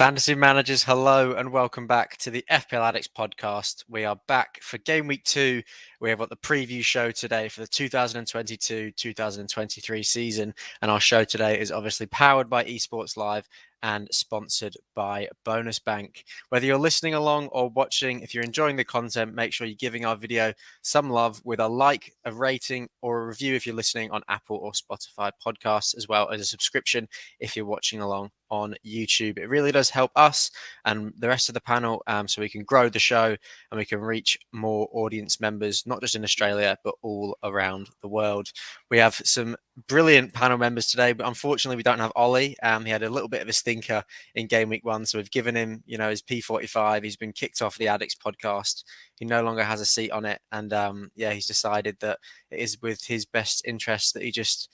Fantasy managers, hello and welcome back to the FPL Addicts podcast. We are back for Game Week 2. We have got the preview show today for the 2022-2023 season. And our show today is obviously powered by Esports Live and sponsored by Bonus Bank. Whether you're listening along or watching, if you're enjoying the content, make sure you're giving our video some love with a like, a rating, or a review if you're listening on Apple or Spotify podcasts, as well as a subscription if you're watching along on YouTube. It really does help us and the rest of the panel so we can grow the show and we can reach more audience members, not just in Australia, but all around the world. We have some brilliant panel members today, but unfortunately we don't have Ollie. He had a little bit of a stinker in Game Week 1, so we've given him, his P45. He's been kicked off the Addicts podcast. He no longer has a seat on it, and he's decided that it is with his best interest that he just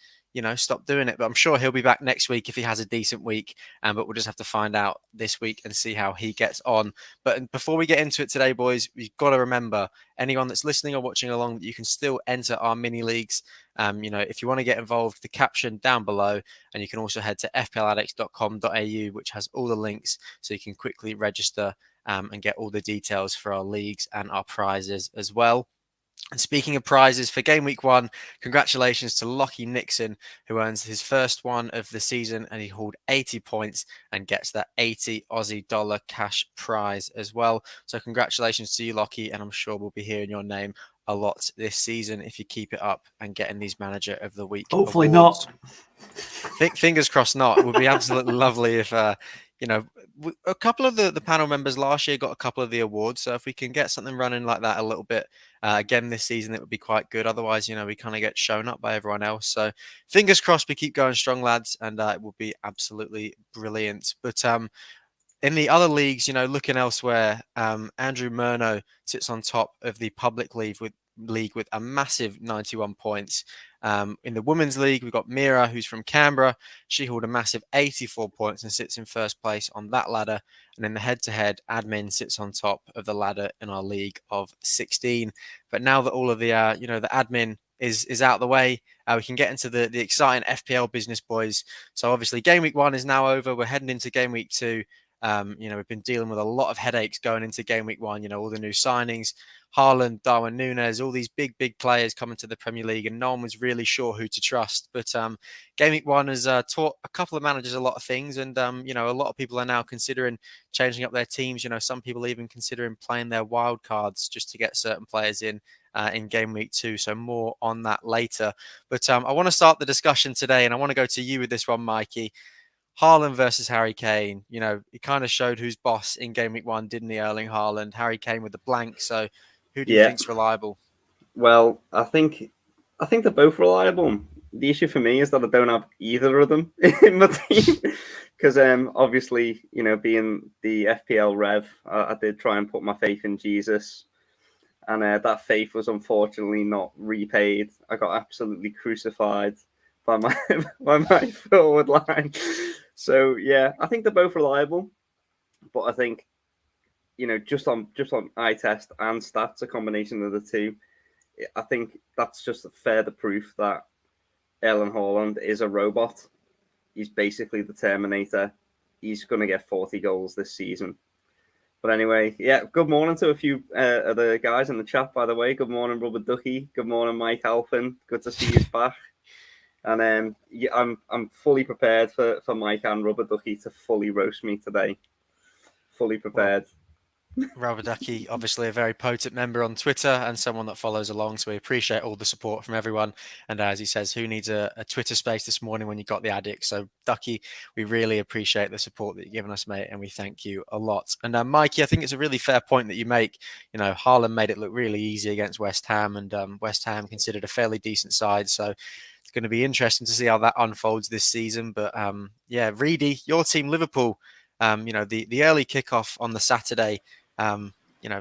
stop doing it. But I'm sure he'll be back next week if he has a decent week. But we'll just have to find out this week and see how he gets on. But before we get into it today, boys, we've got to remember, anyone that's listening or watching along, that you can still enter our mini leagues. If you want to get involved, the caption down below, and you can also head to fpladdicts.com.au, which has all the links so you can quickly register and get all the details for our leagues and our prizes as well. And speaking of prizes for Game Week 1, congratulations to Lockie Nixon, who earns his first one of the season, and he hauled 80 points and gets that 80 Aussie dollar cash prize as well. So congratulations to you, Lockie, and I'm sure we'll be hearing your name a lot this season if you keep it up and getting these Manager of the Week Hopefully awards. not. Fingers crossed not. It would be absolutely lovely if... a couple of the panel members last year got a couple of the awards. So if we can get something running like that a little bit again this season, it would be quite good. Otherwise, we kind of get shown up by everyone else. So fingers crossed we keep going strong, lads, and it will be absolutely brilliant. But in the other leagues, looking elsewhere, Andrew Murno sits on top of the public league with a massive 91 points. In the women's league, we've got Mira, who's from Canberra. She hauled a massive 84 points and sits in first place on that ladder. And in the head-to-head, Admin sits on top of the ladder in our league of 16. But now that all of the, the admin is out of the way, we can get into the exciting FPL business, boys. So obviously, Game Week 1 is now over. We're heading into Game Week 2. We've been dealing with a lot of headaches going into Game Week 1, all the new signings, Haaland, Darwin Núñez, all these big players coming to the Premier League, and no one was really sure who to trust. But Game Week 1 has taught a couple of managers a lot of things, and a lot of people are now considering changing up their teams. Some people even considering playing their wild cards just to get certain players in Game Week 2. So more on that later. But I want to start the discussion today, and I want to go to you with this one, Mikey. Haaland versus Harry Kane. He kind of showed who's boss in Game Week 1, didn't he, Erling Haaland? Harry Kane with the blank. So who do you think's reliable? Well, I think they're both reliable. The issue for me is that I don't have either of them in my team. Because obviously, being the FPL Rev, I did try and put my faith in Jesus. And that faith was unfortunately not repaid. I got absolutely crucified by my forward line. So yeah, I think they're both reliable, but I think just on eye test and stats, a combination of the two, I think that's just further proof that Erling Haaland is a robot. He's basically the Terminator. He's going to get 40 goals this season. But anyway, yeah, good morning to a few of the guys in the chat, by the way. Good morning, Rubber Ducky. Good morning, Mike Alphin. Good to see you back. And I'm fully prepared for Mike and Rubber Ducky to fully roast me today. Fully prepared. Rubber Ducky, obviously a very potent member on Twitter and someone that follows along. So we appreciate all the support from everyone. And as he says, who needs a Twitter space this morning when you got the Addicts? So Ducky, we really appreciate the support that you've given us, mate. And we thank you a lot. And Mikey, I think it's a really fair point that you make. Haaland made it look really easy against West Ham, and West Ham considered a fairly decent side. So it's going to be interesting to see how that unfolds this season. But Reedy, your team, Liverpool, the early kickoff on the Saturday, a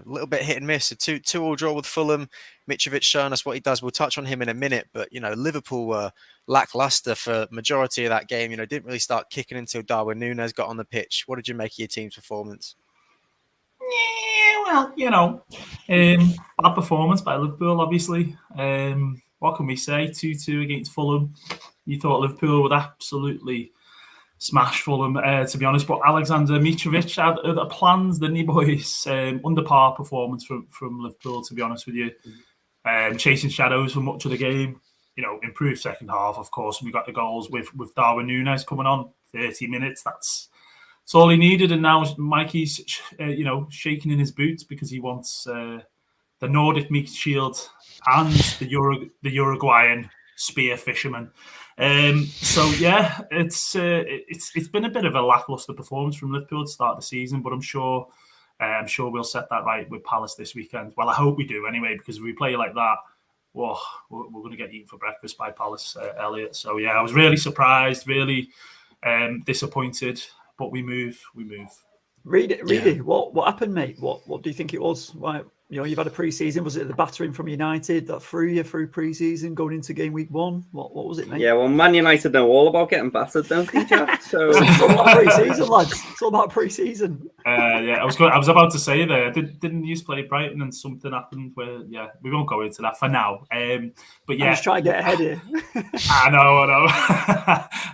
little bit hit and miss. A 2-2 draw with Fulham. Mitrovic showing us what he does. We'll touch on him in a minute. But, Liverpool were lackluster for majority of that game. Didn't really start kicking until Darwin Núñez got on the pitch. What did you make of your team's performance? Yeah, well, bad performance by Liverpool, obviously. What can we say? 2-2 against Fulham. You thought Liverpool would absolutely smash Fulham, to be honest. But Alexander Mitrovic had other plans, didn't he, boys? Under par performance from Liverpool, to be honest with you. Chasing shadows for much of the game. Improved second half, of course. We got the goals with Darwin Núñez coming on 30 minutes. That's all he needed. And now Mikey's, shaking in his boots because he wants the Nordic Meat Shield and the Uruguayan Spear Fisherman. So yeah, it's been a bit of a lackluster performance from Liverpool to start the season, but I'm sure we'll set that right with Palace this weekend. Well, I hope we do anyway, because if we play like that, whoa, we're going to get eaten for breakfast by Palace, Elliot. So yeah, I was really surprised, really disappointed, but we move. Reedy, yeah. What happened, mate? What do you think it was? Why? You've had a pre-season. Was it the battering from United that threw you through pre-season going into game week 1? What was it, mate? Yeah, well, Man United know all about getting battered, don't they, Jack? So it's all about pre-season, lads. It's all about pre-season. Yeah, I was about to say there. Didn't you play Brighton and something happened where? Yeah, we won't go into that for now. But yeah, I'm just trying to get ahead here. I know.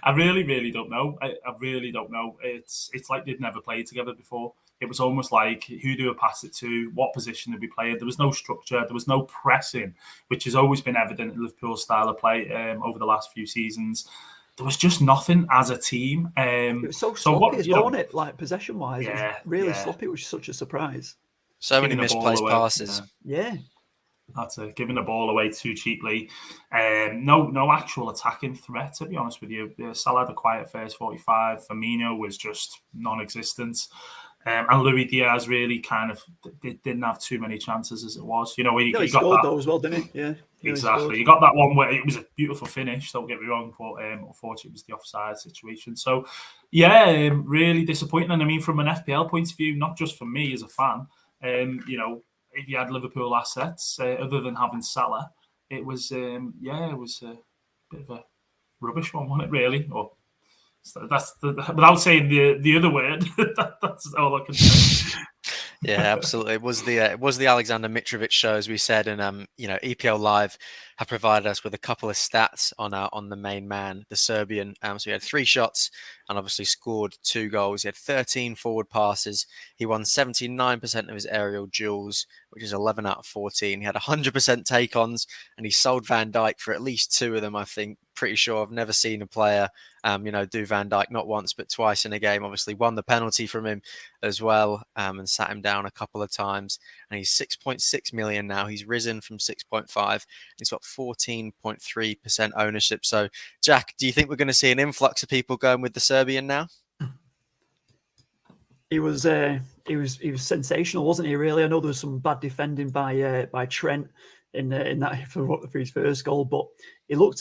I really don't know. I really don't know. It's like they'd never played together before. It was almost like, who do we pass it to? What position did we play? There was no structure. There was no pressing, which has always been evident in Liverpool's style of play over the last few seasons. There was just nothing as a team. It was so sloppy as well, wasn't it? Like possession-wise, it was really sloppy, which was such a surprise. So many misplaced passes. Yeah. That's it. Giving the ball away too cheaply. No actual attacking threat, to be honest with you. Salah had a quiet first 45. Firmino was just non-existent. And Luis Diaz really kind of didn't have too many chances as it was. He got scored that as well, didn't he? Yeah, exactly. He got that one where it was a beautiful finish. Don't get me wrong, but unfortunately, it was the offside situation. So, yeah, really disappointing. And I mean, from an FPL point of view, not just for me as a fan. If you had Liverpool assets other than having Salah, it was a bit of a rubbish one, wasn't it? Really, or. So that's without saying the other word. That's all I can say. Yeah, absolutely. It was the Alexander Mitrovic show, as we said, and EPL Live have provided us with a couple of stats on the main man, the Serbian. So he had 3 shots and obviously scored 2 goals. He had 13 forward passes. He won 79% of his aerial duels, which is 11 out of 14. He had 100% take-ons, and he sold Van Dijk for at least 2 of them, I think. Pretty sure I've never seen a player, do Van Dijk not once but twice in a game. Obviously won the penalty from him as well, and sat him down a couple of times. And he's 6.6 million now. He's risen from 6.5. He's got 14.3% ownership. So, Jack, do you think we're going to see an influx of people going with the Serbian now? He was sensational, wasn't he? Really, I know there was some bad defending by Trent in that for his first goal, but he looked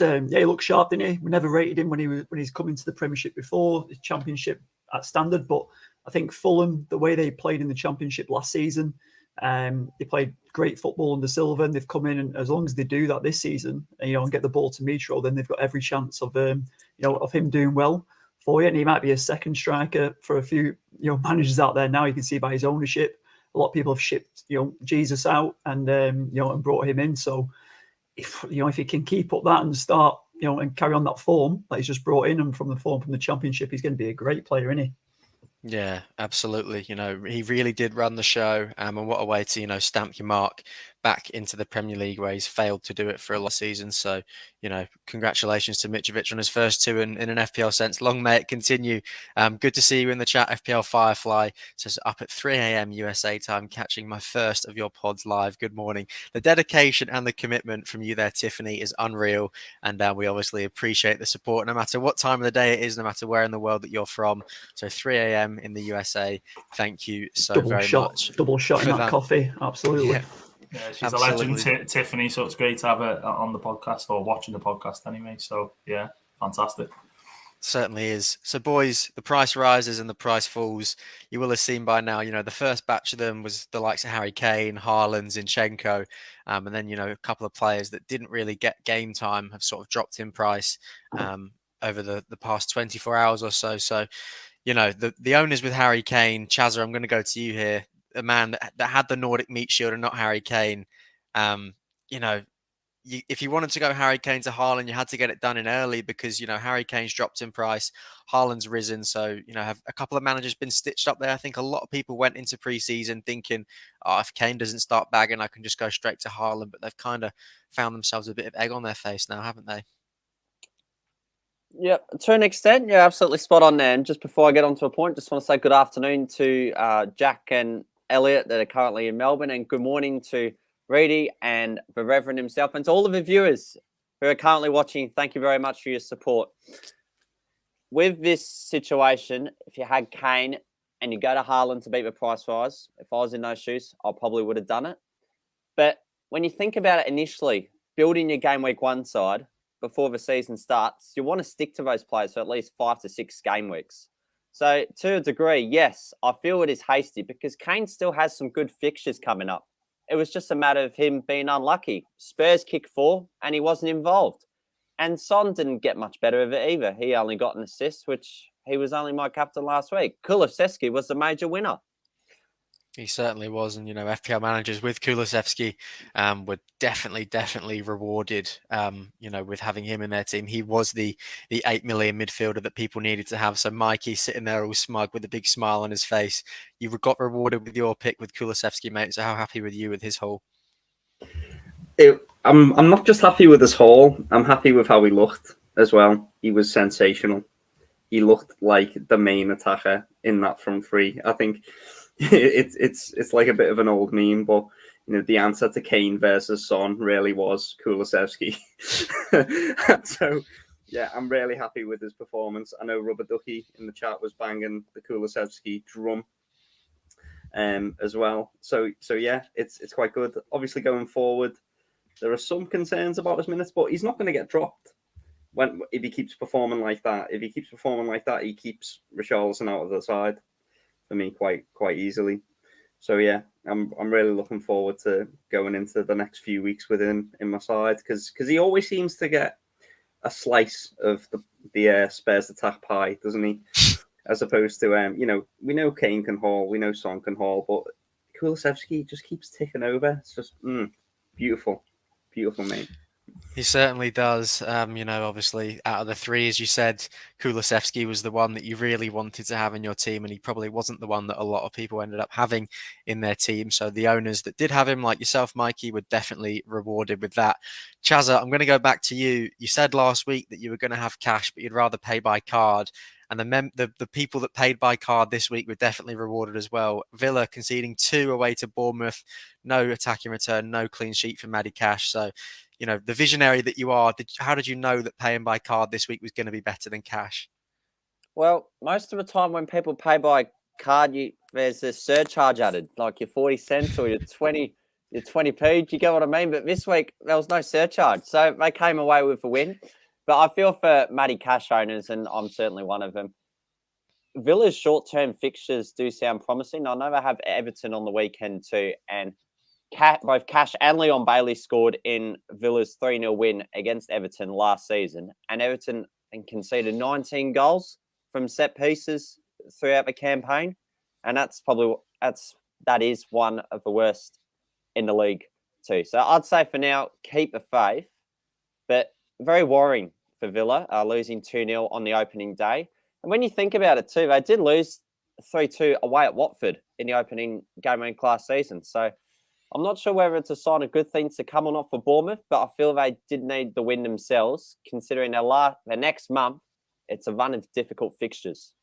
sharp, didn't he? We never rated him when he's coming to the Premiership before, the Championship at standard, but I think Fulham, the way they played in the Championship last season, they played great football under Silva, and they've come in, and as long as they do that this season, and get the ball to Mitro, then they've got every chance of him doing well for you. And he might be a second striker for a few managers out there now. You can see by his ownership, a lot of people have shipped Jesus out and and brought him in. So if he can keep up that and start and carry on that form that he's just brought in, and from the form from the Championship, he's going to be a great player, isn't he? Yeah, absolutely. He really did run the show, and what a way to stamp your mark back into the Premier League, where he's failed to do it for a lot of seasons. So congratulations to Mitrovic on his first 2 in an FPL sense. Long may it continue. Good to see you in the chat. FPL Firefly says, up at 3 a.m. USA time, catching my first of your pods live. Good morning. The dedication and the commitment from you there, Tiffany, is unreal, and we obviously appreciate the support no matter what time of the day it is, no matter where in the world that you're from. So 3 a.m. in the USA. Thank you so very much. Double shot in that coffee. Absolutely. Yeah, she's absolutely a legend, Tiffany, so it's great to have her on the podcast, or watching the podcast anyway. So, yeah, fantastic. Certainly is. So, boys, the price rises and the price falls. You will have seen by now, the first batch of them was the likes of Harry Kane, Haaland, Zinchenko, and then, a couple of players that didn't really get game time have sort of dropped in price over the past 24 hours or so. So, the owners with Harry Kane, Chazza, I'm going to go to you here. A man that had the Nordic Meat Shield and not Harry Kane, if you wanted to go Harry Kane to Haaland, you had to get it done in early because, Harry Kane's dropped in price, Haaland's risen. So, have a couple of managers been stitched up there? I think a lot of people went into pre-season thinking, oh, if Kane doesn't start bagging, I can just go straight to Haaland. But they've kind of found themselves a bit of egg on their face now, haven't they? Yeah, to an extent, you're absolutely spot on there. And just before I get on to a point, just want to say good afternoon to Jack and Elliot that are currently in Melbourne, and good morning to Reedy and the Reverend himself, and to all of the viewers who are currently watching. Thank you very much for your support. With this situation, if you had Kane and you go to Haaland to beat the price rise, if I was in those shoes, I probably would have done it. But when you think about it initially, building your game week 1 side before the season starts, you want to stick to those players for at least 5 to 6 game weeks. So to a degree, yes, I feel it is hasty because Kane still has some good fixtures coming up. It was just a matter of him being unlucky. Spurs kicked 4 and he wasn't involved. And Son didn't get much better of it either. He only got an assist, which he was only my captain last week. Kulusevski was the major winner. He certainly was. And, FPL managers with Kulusevski were definitely rewarded, with having him in their team. He was the 8 million midfielder that people needed to have. So Mikey sitting there all smug with a big smile on his face. You got rewarded with your pick with Kulusevski, mate. So how happy with you with his haul? I'm not just happy with his haul. I'm happy with how he looked as well. He was sensational. He looked like the main attacker in that front three. I think it's like a bit of an old meme, but the answer to Kane versus Son really was Kulusevski. So yeah, I'm really happy with his performance. I know Rubber Ducky in the chat was banging the Kulusevski drum as well. So yeah, it's quite good. Obviously going forward, there are some concerns about his minutes, but he's not going to get dropped if he keeps performing like that. If he keeps performing like that, he keeps Richarlison out of the side for me quite easily. So yeah, I'm really looking forward to going into the next few weeks with him in my side because he always seems to get a slice of the Spurs attack pie, doesn't he? As opposed to we know Kane can haul, we know Son can haul, but Kulusevski just keeps ticking over. It's just beautiful, mate. He certainly does. Obviously, out of the three, as you said, Kulusevski was the one that you really wanted to have in your team, and he probably wasn't the one that a lot of people ended up having in their team. So the owners that did have him, like yourself, Mikey, were definitely rewarded with that. Chazza, I'm going to go back to you. You said last week that you were going to have cash, but you'd rather pay by card. And the people that paid by card this week were definitely rewarded as well. Villa conceding 2 away to Bournemouth, no attacking return, no clean sheet for Matty Cash. So, the visionary that you are, how did you know that paying by card this week was going to be better than cash? Well, most of the time when people pay by card, there's a surcharge added, like your 40 cents or your 20p. Do you get what I mean? But this week, there was no surcharge. So they came away with a win. But I feel for Matty Cash owners, and I'm certainly one of them, Villa's short-term fixtures do sound promising. I know they have Everton on the weekend too, and both Cash and Leon Bailey scored in Villa's 3-0 win against Everton last season. And Everton conceded 19 goals from set pieces throughout the campaign. And that is one of the worst in the league too. So I'd say for now, keep the faith. But very worrying for Villa, losing 2-0 on the opening day. And when you think about it too, they did lose 3-2 away at Watford in the opening game week last season. So I'm not sure whether it's a sign of good things to come or not for Bournemouth, but I feel they did need the win themselves, considering their next month, it's a run of difficult fixtures.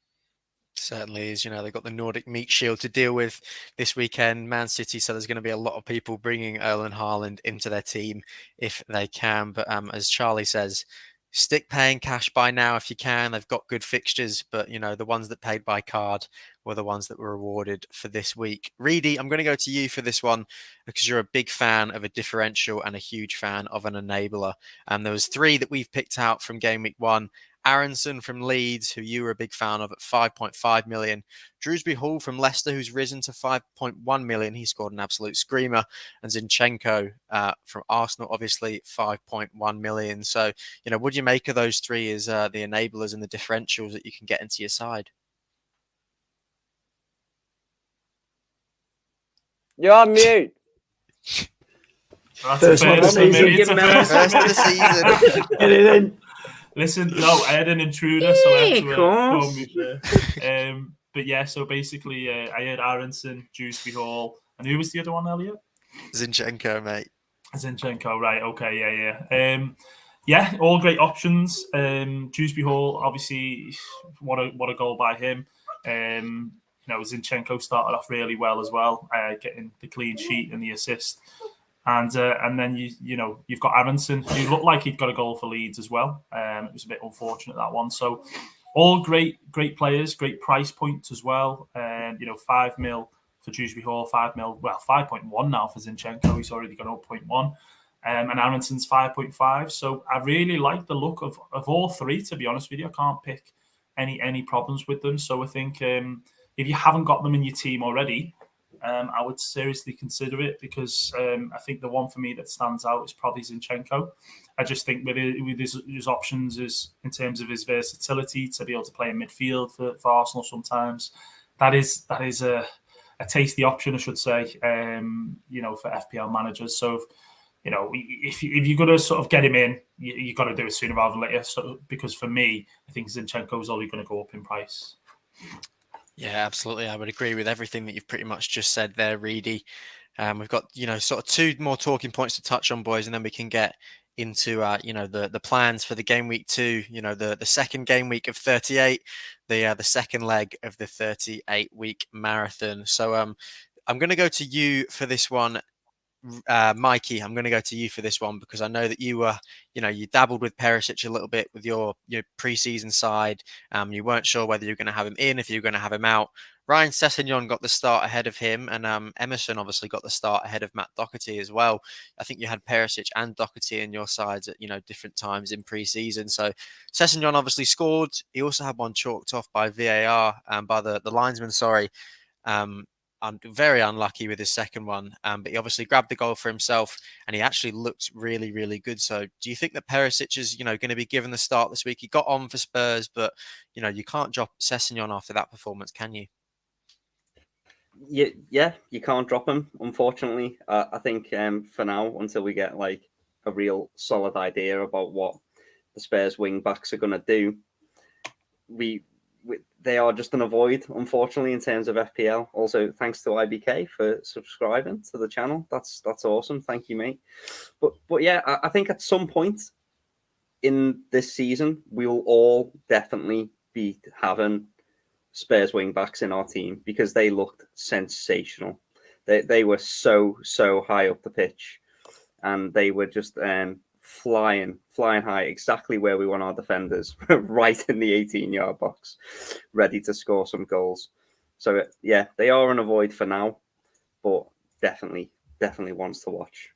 Certainly is. They've got the Nordic Meat Shield to deal with this weekend, Man City. So there's going to be a lot of people bringing Erling Haaland into their team if they can. But as Charlie says, stick paying cash by now if you can. They've got good fixtures, but the ones that paid by card were the ones that were rewarded for this week. Reedy, I'm going to go to you for this one because you're a big fan of a differential and a huge fan of an enabler. And there was 3 that we've picked out from game week 1. Aronson from Leeds, who you were a big fan of at 5.5 million. Drewsbury Hall from Leicester, who's risen to 5.1 million. He scored an absolute screamer. And Zinchenko from Arsenal, obviously 5.1 million. So, what do you make of those 3 as the enablers and the differentials that you can get into your side? You're on mute. That's First one of the season. It's a First of the season. Get it in. Listen, no, I had an intruder, so I had to go Of on mute there. But yeah, so basically, I had Aronson, Dewsbury Hall, and who was the other one, Elliot? Zinchenko, mate. Zinchenko, right? Okay, yeah. All great options. Dewsbury Hall, obviously, what a goal by him. Zinchenko started off really well as well, getting the clean sheet and the assist. And then you've got Aronson, who looked like he'd got a goal for Leeds as well. It was a bit unfortunate, that one. So all great players, great price points as well. 5 mil for Dewsbury Hall, 5 mil, well, 5.1 now for Zinchenko. He's already got 0.1. And Aronson's 5.5. So I really like the look of all three, to be honest with you. I can't pick any problems with them. So I think if you haven't got them in your team already, I would seriously consider it, because I think the one for me that stands out is probably Zinchenko. I just think with his options is in terms of his versatility to be able to play in midfield for Arsenal sometimes. That is a tasty option, I should say, for FPL managers. So if you're going to sort of get him in, you've got to do it sooner rather than later. So, because for me, I think Zinchenko is only going to go up in price. Yeah, absolutely. I would agree with everything that you've pretty much just said there, Reedy. We've got, sort of two more talking points to touch on, boys, and then we can get into, the plans for the game week 2, the second game week of 38, the second leg of the 38-week marathon. So I'm going to go to you for this one. Mikey, I'm going to go to you for this one, because I know that you were, you dabbled with Perisic a little bit with your pre-season side. You weren't sure whether you're going to have him in, if you're going to have him out. Ryan Sessegnon got the start ahead of him, and Emerson obviously got the start ahead of Matt Doherty as well. I think you had Perisic and Doherty in your sides at different times in pre-season. So Sessegnon obviously scored. He also had one chalked off by VAR, by the linesman. Sorry. I'm very unlucky with his second one, but he obviously grabbed the goal for himself, and he actually looked really, really good. So do you think that Perisic is, going to be given the start this week? He got on for Spurs, but, you can't drop Sessegnon after that performance, can you? Yeah, you can't drop him, unfortunately. I think for now, until we get like a real solid idea about what the Spurs wing backs are going to do, they are just an avoid, unfortunately, in terms of FPL. Also, thanks to IBK for subscribing to the channel. That's awesome. Thank you, mate. But yeah, I think at some point in this season, we will all definitely be having Spurs wing backs in our team, because they looked sensational. They were so high up the pitch, and they were just flying high, exactly where we want our defenders, right in the 18-yard box, ready to score some goals. So yeah, they are an avoid for now, but definitely ones to watch.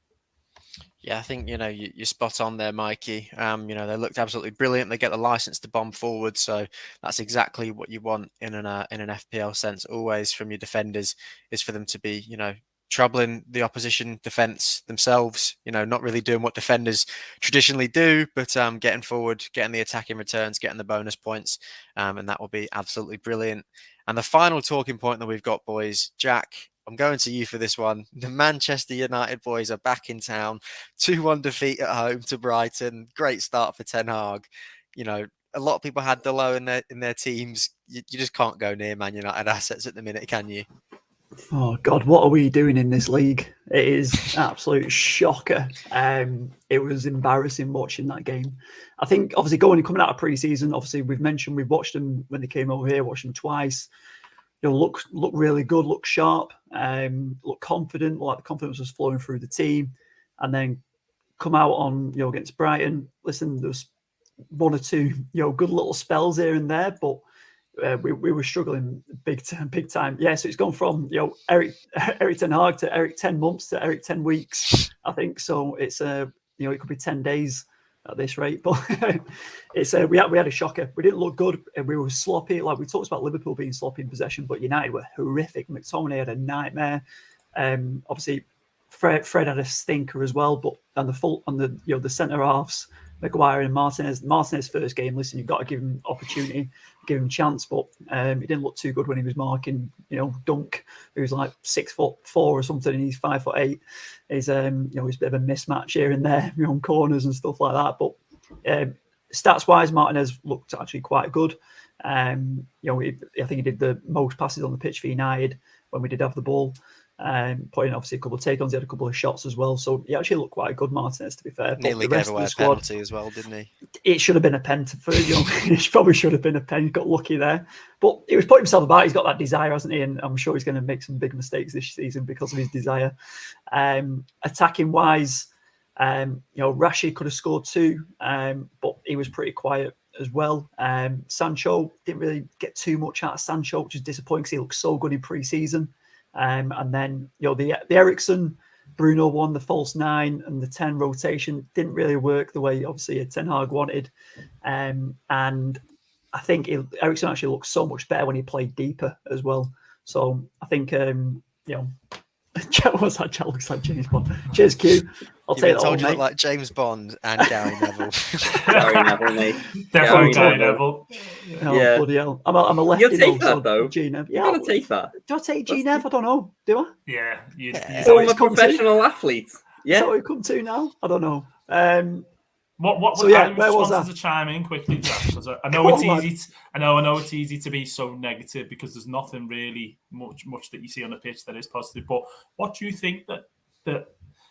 Yeah, I think you're spot on there, Mikey. They looked absolutely brilliant. They get the license to bomb forward, so that's exactly what you want in an FPL sense. Always from your defenders is for them to be troubling the opposition defense themselves, not really doing what defenders traditionally do, but getting forward, getting the attacking returns, getting the bonus points, and that will be absolutely brilliant. And the final talking point that we've got, boys, Jack, I'm going to you for this one. The Manchester United boys are back in town. 2-1 defeat at home to Brighton. Great start for Ten Hag. A lot of people had Delo in their teams. You just can't go near Man United assets at the minute, can you? Oh God, what are we doing in this league? It is absolute shocker. It was embarrassing watching that game. I think obviously coming out of pre-season, obviously we've watched them when they came over here, watched them twice. Look really good, look sharp, look confident, like the confidence was flowing through the team, and then come out on against Brighton. Listen, there's one or two good little spells here and there, but we were struggling big time. Yeah, so it's gone from Eric Ten Hag to Eric 10 months to Eric 10 weeks, I think. So it's it could be 10 days at this rate, but it's we had a shocker. We didn't look good, and we were sloppy. Like we talked about Liverpool being sloppy in possession, but United were horrific. McTominay had a nightmare. Obviously, Fred had a stinker as well, but on the centre halves, Maguire and Martinez. Martinez first game, listen, you've got to give him opportunity, give him a chance, but he didn't look too good when he was marking, Dunk, who's like 6'4" or something, and he's 5'8". He's he's a bit of a mismatch here and there, on corners and stuff like that. But stats wise, Martinez looked actually quite good. I think he did the most passes on the pitch for United when we did have the ball. Putting obviously a couple of take-ons, he had a couple of shots as well. So he actually looked quite good, Martinez, to be fair. Nearly gave away a penalty as well, didn't he? It should have been a pen for it probably should have been a pen. He got lucky there. But he was putting himself about. He's got that desire, hasn't he? And I'm sure he's going to make some big mistakes this season because of his desire. Attacking wise, Rashi could have scored 2, but he was pretty quiet as well. Sancho, didn't really get too much out of Sancho, which is disappointing because he looked so good in pre-season. And then, the Eriksen, Bruno one, the false 9 and the 10 rotation didn't really work the way, obviously, Ten Hag wanted. And I think Eriksen actually looked so much better when he played deeper as well. So I think, what's that? Chat looks like James Bond. Cheers, Q. I'll take that. Told all, you mate. look like James Bond and Gary Neville. Gary Neville, mate. Definitely Gary Neville. Oh, yeah. Bloody hell. I'm a lefty. You'll take that, though. G-Nev. Yeah, I'll take that. Do I take G-Nev? I don't know. Do I? Yeah. I'm a professional athlete. Yeah. So we come to now? I don't know. What So, was yeah, I where was wanted that? to chime in quickly, Jack, because I know Come it's on, easy. I know it's easy to be so negative because there's nothing really much that you see on the pitch that is positive. But what do you think that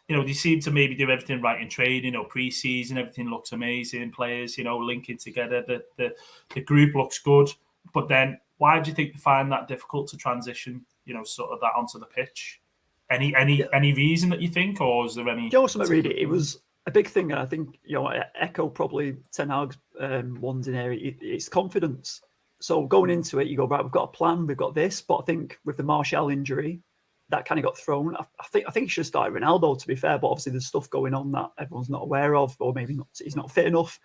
they seem to maybe do everything right in training, pre-season, everything looks amazing, players, linking together, the group looks good. But then why do you think they find that difficult to transition, sort of that onto the pitch? Any reason that you think, or is there any? Something really, it was a big thing, and I think I echo probably Ten Hag's ones in there. It's confidence. So going into it, you go, right, we've got a plan, we've got this. But I think with the Martial injury, that kind of got thrown. I think he should start Ronaldo, to be fair, but obviously there's stuff going on that everyone's not aware of, or maybe not. He's not fit enough.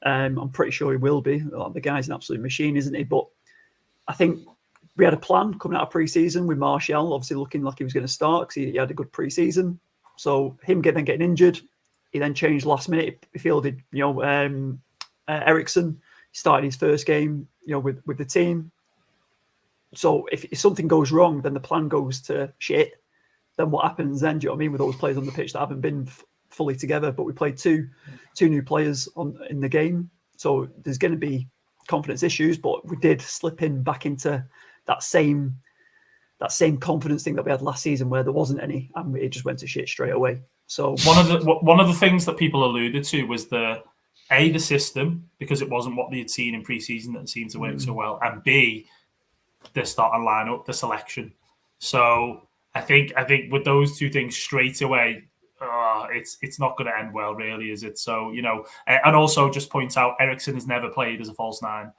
I'm pretty sure he will be. The guy's an absolute machine, isn't he? But I think we had a plan coming out of pre-season with Martial, obviously looking like he was going to start because he had a good pre-season. So him then getting injured, he then changed last minute. He fielded, Eriksen. He started his first game, with the team. So if something goes wrong, then the plan goes to shit. Then what happens then? Do you know what I mean? With those players on the pitch that haven't been fully together, but we played two new players in the game. So there's going to be confidence issues, but we did slip back into that same confidence thing that we had last season where there wasn't any, and it just went to shit straight away. So one of the things that people alluded to was the system, because it wasn't what they had seen in pre-season that seemed to work so well, and B, the starting lineup, the selection. So I think with those two things straight away, it's not going to end well, really, is it? So and also just point out, Eriksen has never played as a false 9.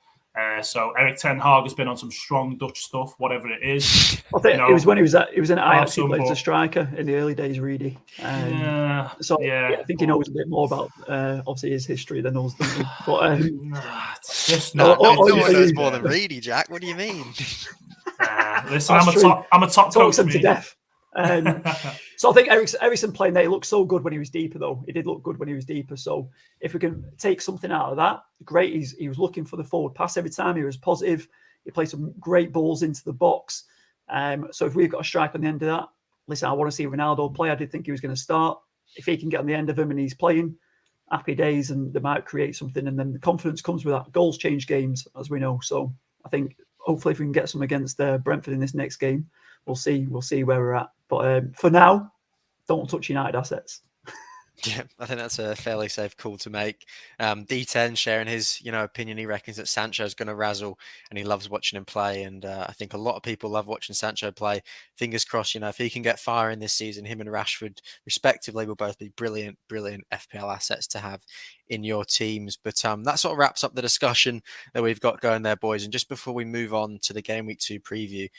So Erik Ten Hag has been on some strong Dutch stuff, whatever it is. I think it was when he was in Ajax, he played as a but striker in the early days, really. I think he knows a bit more about obviously his history than us, doesn't he? But it's just no not. one knows more than Reedy, Jack. What do you mean? Listen, I'm a top coach. Talks him to death. So I think Eriksen playing there, he looked so good when he was deeper, though. He did look good when he was deeper. So if we can take something out of that, great. He was looking for the forward pass every time. He was positive. He played some great balls into the box. So if we've got a strike on the end of that, listen, I want to see Ronaldo play. I did think he was going to start. If he can get on the end of him and he's playing, happy days, and they might create something. And then the confidence comes with that. Goals change games, as we know. So I think hopefully if we can get some against Brentford in this next game, we'll see where we're at. But for now, don't touch United assets. Yeah, I think that's a fairly safe call to make. D10 sharing his, opinion. He reckons that Sancho's going to razzle, and he loves watching him play. And I think a lot of people love watching Sancho play. Fingers crossed, if he can get firing this season, him and Rashford, respectively, will both be brilliant FPL assets to have in your teams. But that sort of wraps up the discussion that we've got going there, boys. And just before we move on to the Game Week 2 preview,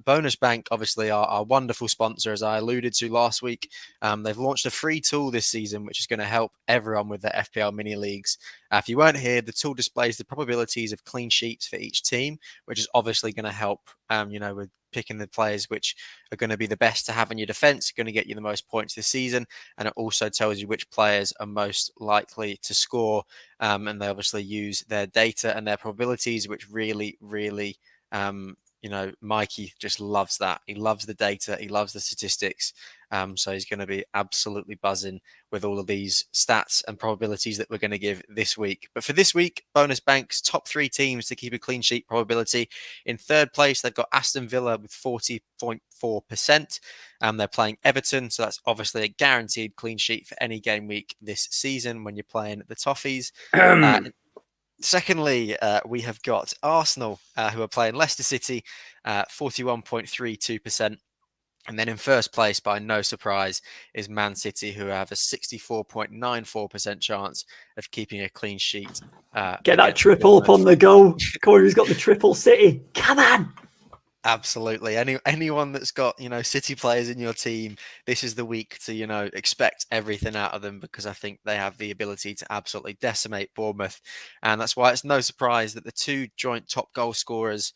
Bonus Bank, obviously, our wonderful sponsor, as I alluded to last week. They've launched a free tool this season, which is going to help everyone with their FPL mini leagues. If you weren't here, the tool displays the probabilities of clean sheets for each team, which is obviously going to help, with picking the players which are going to be the best to have in your defense, going to get you the most points this season. And it also tells you which players are most likely to score. And they obviously use their data and their probabilities, which really, really, Mikey just loves that. He loves the data. He loves the statistics. So he's going to be absolutely buzzing with all of these stats and probabilities that we're going to give this week. But for this week, Bonus Bank's top 3 teams to keep a clean sheet probability. In third place, they've got Aston Villa with 40.4%. They're playing Everton, so that's obviously a guaranteed clean sheet for any game week this season when you're playing the Toffees. Secondly, we have got Arsenal, who are playing Leicester City, 41.32%. And then in first place, by no surprise, is Man City, who have a 64.94% chance of keeping a clean sheet. Get that triple up on the go. Corey's got the triple City. Come on. Absolutely. Anyone that's got, City players in your team, this is the week to, expect everything out of them, because I think they have the ability to absolutely decimate Bournemouth. And that's why it's no surprise that the 2 joint top goal scorers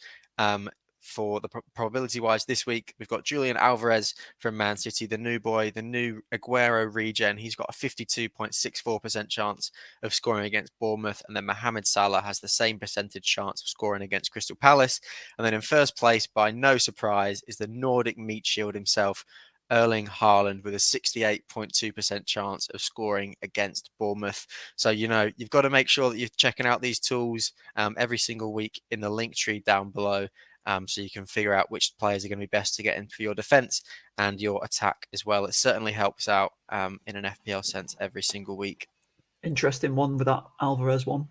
for the probability wise this week, we've got Julian Alvarez from Man City, the new boy, the new Aguero regen. He's got a 52.64% chance of scoring against Bournemouth. And then Mohamed Salah has the same percentage chance of scoring against Crystal Palace. And then in first place, by no surprise, is the Nordic meat shield himself, Erling Haaland, with a 68.2% chance of scoring against Bournemouth. So, you've got to make sure that you're checking out these tools every single week in the link tree down below. So you can figure out which players are going to be best to get in for your defense and your attack as well. It certainly helps out in an FPL sense every single week. Interesting one with that Alvarez one.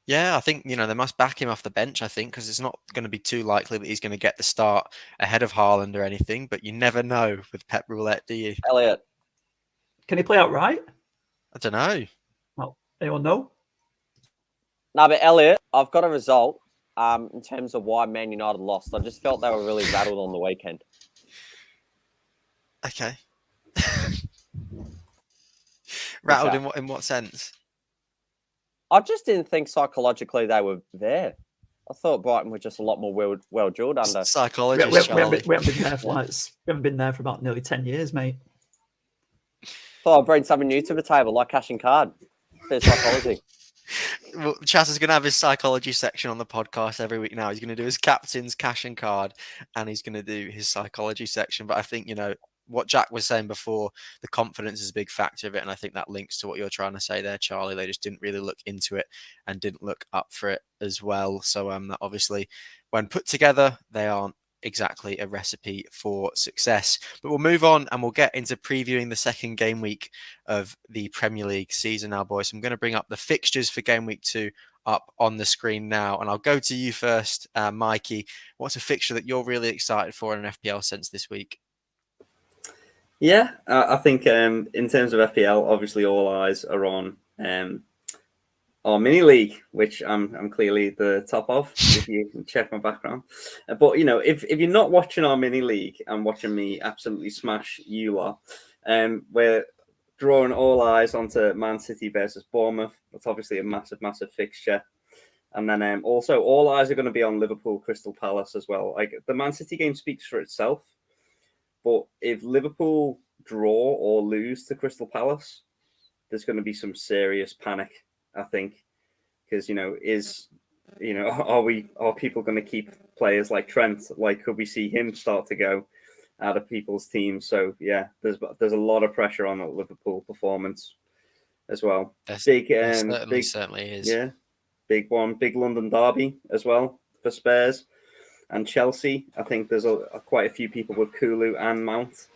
Yeah, I think, they must back him off the bench, I think, because it's not going to be too likely that he's going to get the start ahead of Haaland or anything, but you never know with Pep Roulette, do you? Elliot. Can he play outright? I don't know. Well, anyone know? No, but Elliot, I've got a result in terms of why Man United lost. I just felt they were really rattled on the weekend. Okay. Rattled Okay. in what sense? I just didn't think psychologically they were there. I thought Brighton were just a lot more well drilled under. Psychologist, Charlie. We haven't been there for we haven't been there for about nearly 10 years, mate. Thought I'd bring something new to the table, like cash and card. Bit of psychology. Well, Chaz is going to have his psychology section on the podcast every week now. He's going to do his captain's cash and card, and he's going to do his psychology section. But I think, what Jack was saying before, the confidence is a big factor of it. And I think that links to what you're trying to say there, Charlie. They just didn't really look into it and didn't look up for it as well. So that obviously, when put together, they aren't exactly a recipe for success. But we'll move on and we'll get into previewing the second game week of the Premier League season now, boys. So I'm going to bring up the fixtures for game week 2 up on the screen now. And I'll go to you first, Mikey. What's a fixture that you're really excited for in an FPL sense this week? Yeah, I think in terms of FPL, obviously all eyes are on our mini league, which I'm clearly the top of, if you can check my background. But, if you're not watching our mini league and watching me absolutely smash you lot, we're drawing all eyes onto Man City versus Bournemouth. That's obviously a massive, massive fixture. And then also all eyes are going to be on Liverpool Crystal Palace as well. Like, the Man City game speaks for itself. But if Liverpool draw or lose to Crystal Palace, there's going to be some serious panic, I think, because are people going to keep players like Trent? Like, could we see him start to go out of people's teams? So yeah, there's a lot of pressure on the Liverpool performance as well. Certainly is. Yeah, big one, big London derby as well for Spurs. And Chelsea, I think there's quite a few people with Kulu and Mount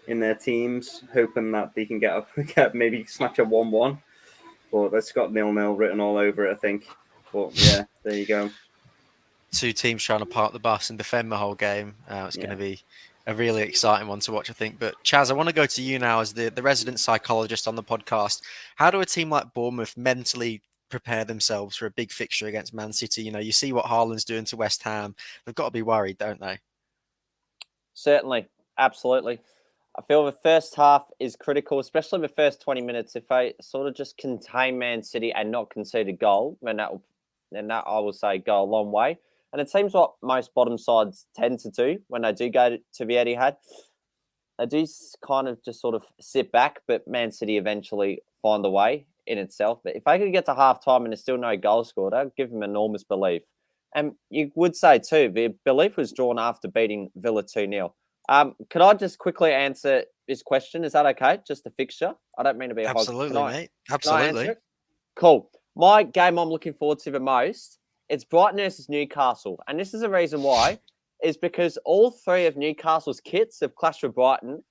in their teams, hoping that they can get maybe snatch a 1-1. But that's got 0-0 written all over it, I think. But yeah, there you go. 2 teams trying to park the bus and defend the whole game. It's going to be a really exciting one to watch, I think. But Chaz, I want to go to you now as the resident psychologist on the podcast. How do a team like Bournemouth mentally prepare themselves for a big fixture against Man City? You see what Haaland's doing to West Ham. They've got to be worried, don't they? Certainly. Absolutely. I feel the first half is critical, especially the first 20 minutes. If they sort of just contain Man City and not concede a goal, then that I will say go a long way. And it seems what most bottom sides tend to do when they do go to the Etihad. They do kind of just sort of sit back, but Man City eventually find a way in itself. But if they could get to half-time and there's still no goal scored, that would give them enormous belief. And you would say, too, the belief was drawn after beating Villa 2-0. Could I just quickly answer this question? Is that okay? Just a fixture? I don't mean to be a hog. Absolutely, mate. Can I Absolutely. answer it? Cool. My game I'm looking forward to the most, it's Brighton versus Newcastle. And this is the reason why, is because all three of Newcastle's kits have clashed with Brighton.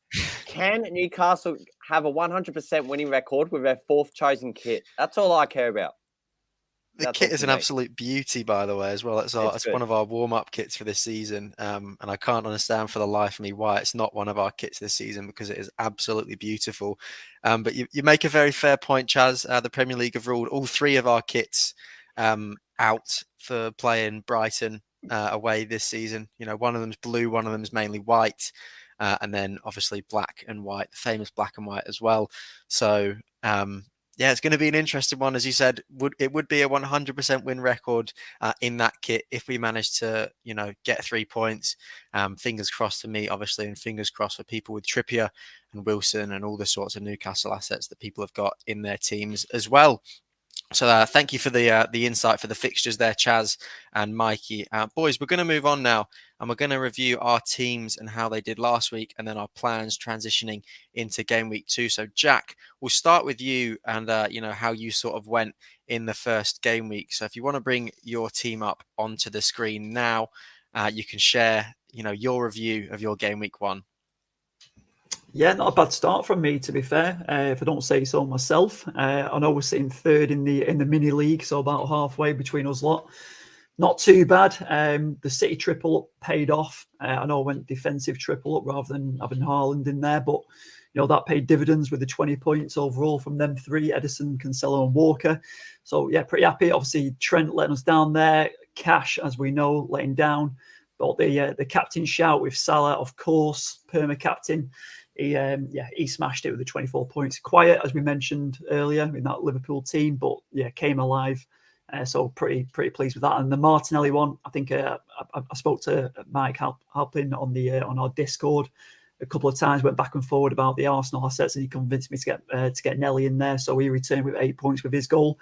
Can Newcastle have a 100% winning record with their fourth chosen kit? That's all I care about. The kit is an absolute beauty, by the way, as well. It's one of our warm-up kits for this season. And I can't understand for the life of me why it's not one of our kits this season, because it is absolutely beautiful. But you make a very fair point, Chaz. The Premier League have ruled all three of our kits out for playing Brighton away this season. You know, one of them's blue, one of them's mainly white. And then obviously black and white, the famous black and white as well. So, yeah, it's going to be an interesting one. As you said, it would be a 100% win record in that kit if we manage to, you know, get 3 points. Fingers crossed for me, obviously, and fingers crossed for people with Trippier and Wilson and all the sorts of Newcastle assets that people have got in their teams as well. So thank you for the insight for the fixtures there, Chaz and Mikey. Boys, we're going to move on now, and we're going to review our teams and how they did last week, and then our plans transitioning into game week 2. So, Jack, we'll start with you and, you know, how you sort of went in the first game week. So if you want to bring your team up onto the screen now, you can share, you know, your review of your game week 1. Yeah, not a bad start from me, to be fair. If I don't say so myself, I know we're sitting third in the mini league, so about halfway between us lot. Not too bad. The City triple up paid off. I know I went defensive triple up rather than having Haaland in there, but you know that paid dividends with the 20 points overall from them three: Edison, Cancelo, and Walker. So yeah, pretty happy. Obviously, Trent letting us down there. Cash, as we know, letting down. But the captain shout with Salah, of course, perma captain. He smashed it with the 24 points. Quiet, as we mentioned earlier, in that Liverpool team, but yeah, came alive. So pretty pleased with that. And the Martinelli one, I think I spoke to Mike Halpin on our Discord a couple of times, went back and forward about the Arsenal assets, and he convinced me to get Nelly in there. So he returned with 8 points with his goal.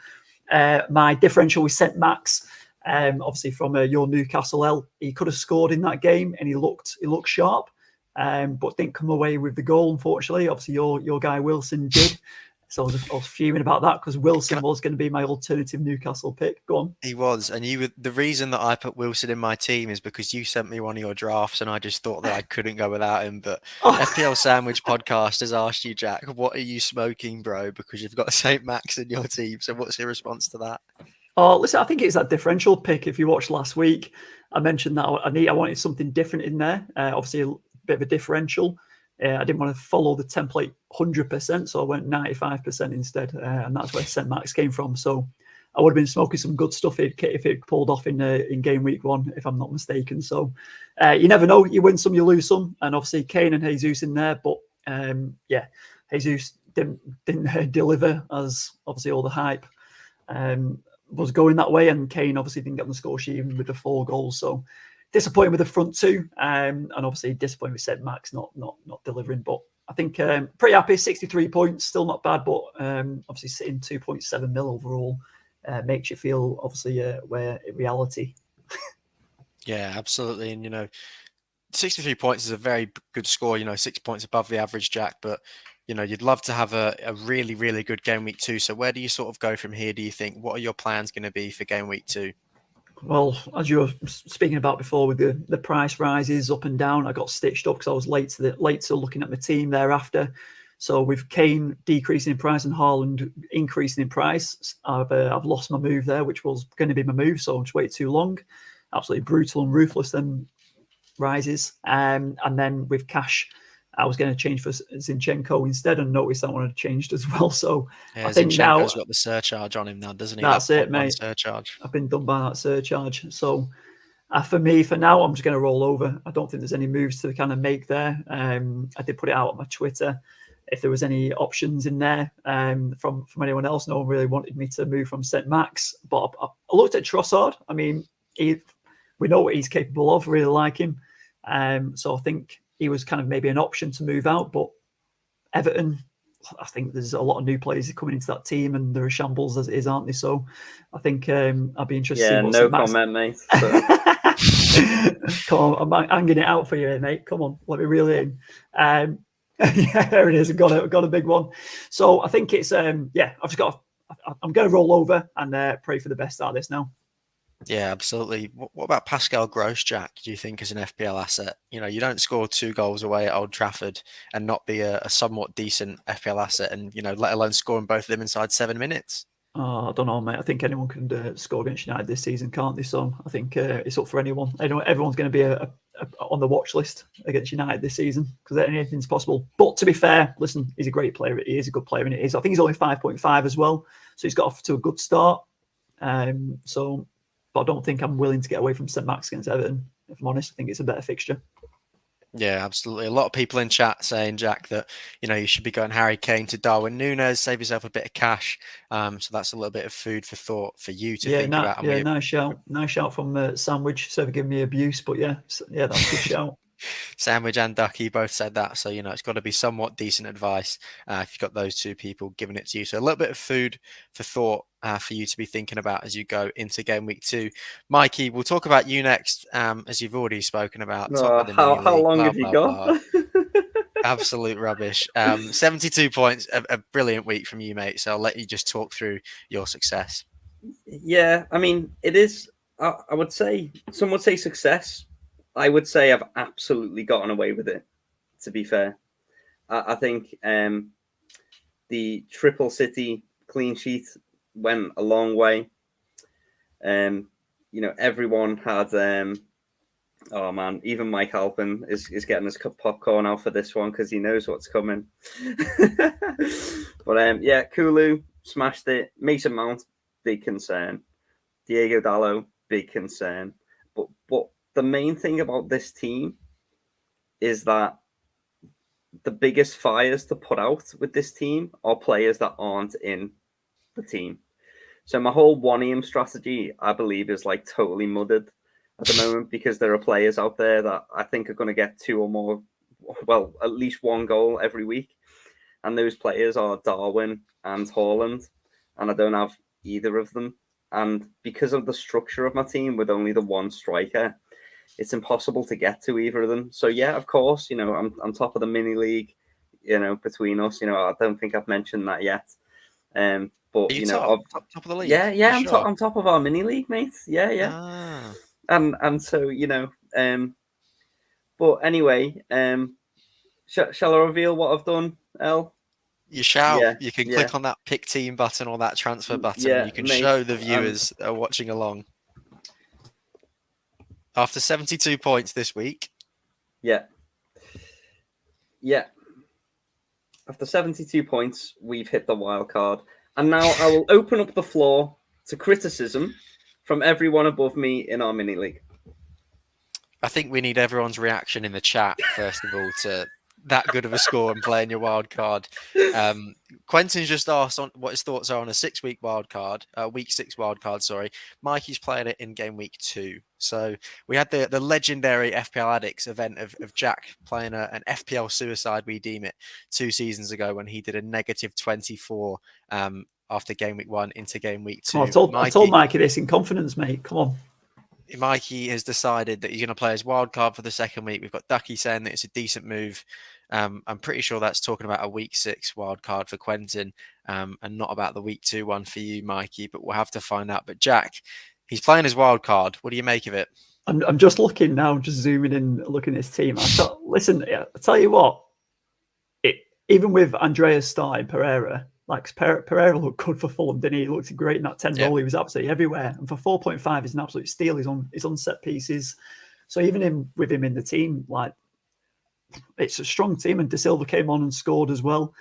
My differential was St. Max, obviously from your Newcastle L. He could have scored in that game, and he looked sharp. But didn't come away with the goal, unfortunately. Obviously, your guy Wilson did. So I was fuming about that because Wilson was going to be my alternative Newcastle pick. Go on. He was. And the reason that I put Wilson in my team is because you sent me one of your drafts and I just thought that I couldn't go without him. But FPL Sandwich Podcast has asked you, Jack, what are you smoking, bro? Because you've got St. Max in your team. So what's your response to that? Oh, listen, I think it's that differential pick. If you watched last week, I mentioned that I wanted something different in there. Obviously, bit of a differential. I didn't want to follow the template 100%, so I went 95% instead, and that's where St. Max came from. So I would have been smoking some good stuff if it pulled off in game week 1, if I'm not mistaken. So you never know. You win some, you lose some, and obviously Kane and Jesus in there, but Jesus didn't deliver, as obviously all the hype was going that way, and Kane obviously didn't get on the score sheet even with the 4 goals. So disappointing with the front two, and obviously disappointing with St. Max not delivering. But I think pretty happy. 63 points, still not bad, but obviously sitting 2.7 mil overall makes you feel obviously where in reality. Yeah, absolutely. And you know, 63 points is a very good score. You know, 6 points above the average, Jack. But you know, you'd love to have a really, really good game week 2. So where do you sort of go from here? Do you think? What are your plans going to be for game week 2? Well, as you were speaking about before, with the price rises up and down, I got stitched up because I was late to looking at my team thereafter. So with Kane decreasing in price and Haaland increasing in price, I've lost my move there, which was going to be my move. So I just waited too long. Absolutely brutal and ruthless. Then rises, and then with cash, I was going to change for Zinchenko instead, and noticed that one had changed as well. So yeah, I think Zinchenko's got the surcharge on him now, doesn't he? That's it, mate. Surcharge. I've been done by that surcharge. So For me, for now, I'm just going to roll over. I don't think there's any moves to kind of make there. I did put it out on my Twitter if there was any options in there from anyone else. No one really wanted me to move from St. Max, but I looked at Trossard. I mean, we know what he's capable of. Really like him, so I think he was kind of maybe an option to move out. But Everton, I think there's a lot of new players coming into that team, and they're a shambles as it is, aren't they? So I think I'll be interested. Yeah, to see what no Max... comment, mate. So. Come on, I'm hanging it out for you, mate. Come on, let me reel it in. Yeah, there it is. I've got a big one. So I think it's I'm going to roll over and pray for the best out of this now. Yeah, absolutely. What about Pascal Gross, Jack? Do you think as an FPL asset? You know, you don't score 2 goals away at Old Trafford and not be a somewhat decent FPL asset, and let alone scoring both of them inside 7 minutes. Oh, I don't know, mate. I think anyone can score against United this season, can't they? So I think it's up for anyone. Everyone's going to be on the watch list against United this season because anything's possible. But to be fair, listen, he's a great player. He is a good player, and it is. I think he's only 5.5 as well, so he's got off to a good start. But I don't think I'm willing to get away from St. Max against Everton. If I'm honest, I think it's a better fixture. Yeah, absolutely. A lot of people in chat saying, Jack, that you should be going Harry Kane to Darwin Núñez, save yourself a bit of cash. So that's a little bit of food for thought for you to think about. Yeah, nice shout from Sandwich. So giving me abuse, but that's a good shout. Sandwich and Ducky both said that, so it's got to be somewhat decent advice if you've got those two people giving it to you. So a little bit of food for thought for you to be thinking about as you go into game week 2. Mikey, we'll talk about you next, as you've already spoken about. How long have you got? Absolute rubbish. 72 points, a brilliant week from you, mate. So I'll let you just talk through your success. Yeah, I mean, it is. I would say some would say success. I would say I've absolutely gotten away with it, to be fair. I think the Triple City clean sheet went a long way. Everyone had... oh, man, even Mike Halpin is getting his popcorn out for this one because he knows what's coming. But, Kulu smashed it. Mason Mount, big concern. Diego Dallo, big concern. But the main thing about this team is that the biggest fires to put out with this team are players that aren't in the team. So my whole 1EM strategy, I believe, is like totally mudded at the moment because there are players out there that I think are going to get 2 or more, well, at least 1 goal every week. And those players are Darwin and Haaland. And I don't have either of them. And because of the structure of my team with only the 1 striker, it's impossible to get to either of them. So yeah, of course, I'm top of the mini league, between us. I don't think I've mentioned that yet. But top of the league. Yeah, I'm top of our mini league, mate. Yeah. Ah. And so but anyway, shall I reveal what I've done, El? You shall. Yeah, you can click on that pick team button or that transfer button, and you can mate, show the viewers are watching along. After 72 points this week. Yeah. After 72 points, we've hit the wild card. And now I will open up the floor to criticism from everyone above me in our mini league. I think we need everyone's reaction in the chat, first of all, to that good of a score and playing your wild card. Quentin's just asked on what his thoughts are on a 6-week wild card, week 6 wild card, sorry. Mikey's playing it in game week 2. So we had the legendary FPL Addicts event of Jack playing an FPL suicide, we deem it, 2 seasons ago when he did a negative 24 after game week 1 into game week 2. I told Mikey this in confidence, mate. Come on. Mikey has decided that he's going to play his wild card for the 2nd week. We've got Ducky saying that it's a decent move. I'm pretty sure that's talking about a week 6 wild card for Quentin and not about the week 2 one for you, Mikey, but we'll have to find out. But Jack, he's playing his wild card. What do you make of it? I'm just looking now, just zooming in, looking at his team. Listen, I tell you what, even with Andreas starting Pereira, Pereira looked good for Fulham, didn't he? He looked great in that 10 goal. He was absolutely everywhere. And for 4.5, he's an absolute steal. He's on set pieces. So even with him in the team, it's a strong team. And De Silva came on and scored as well.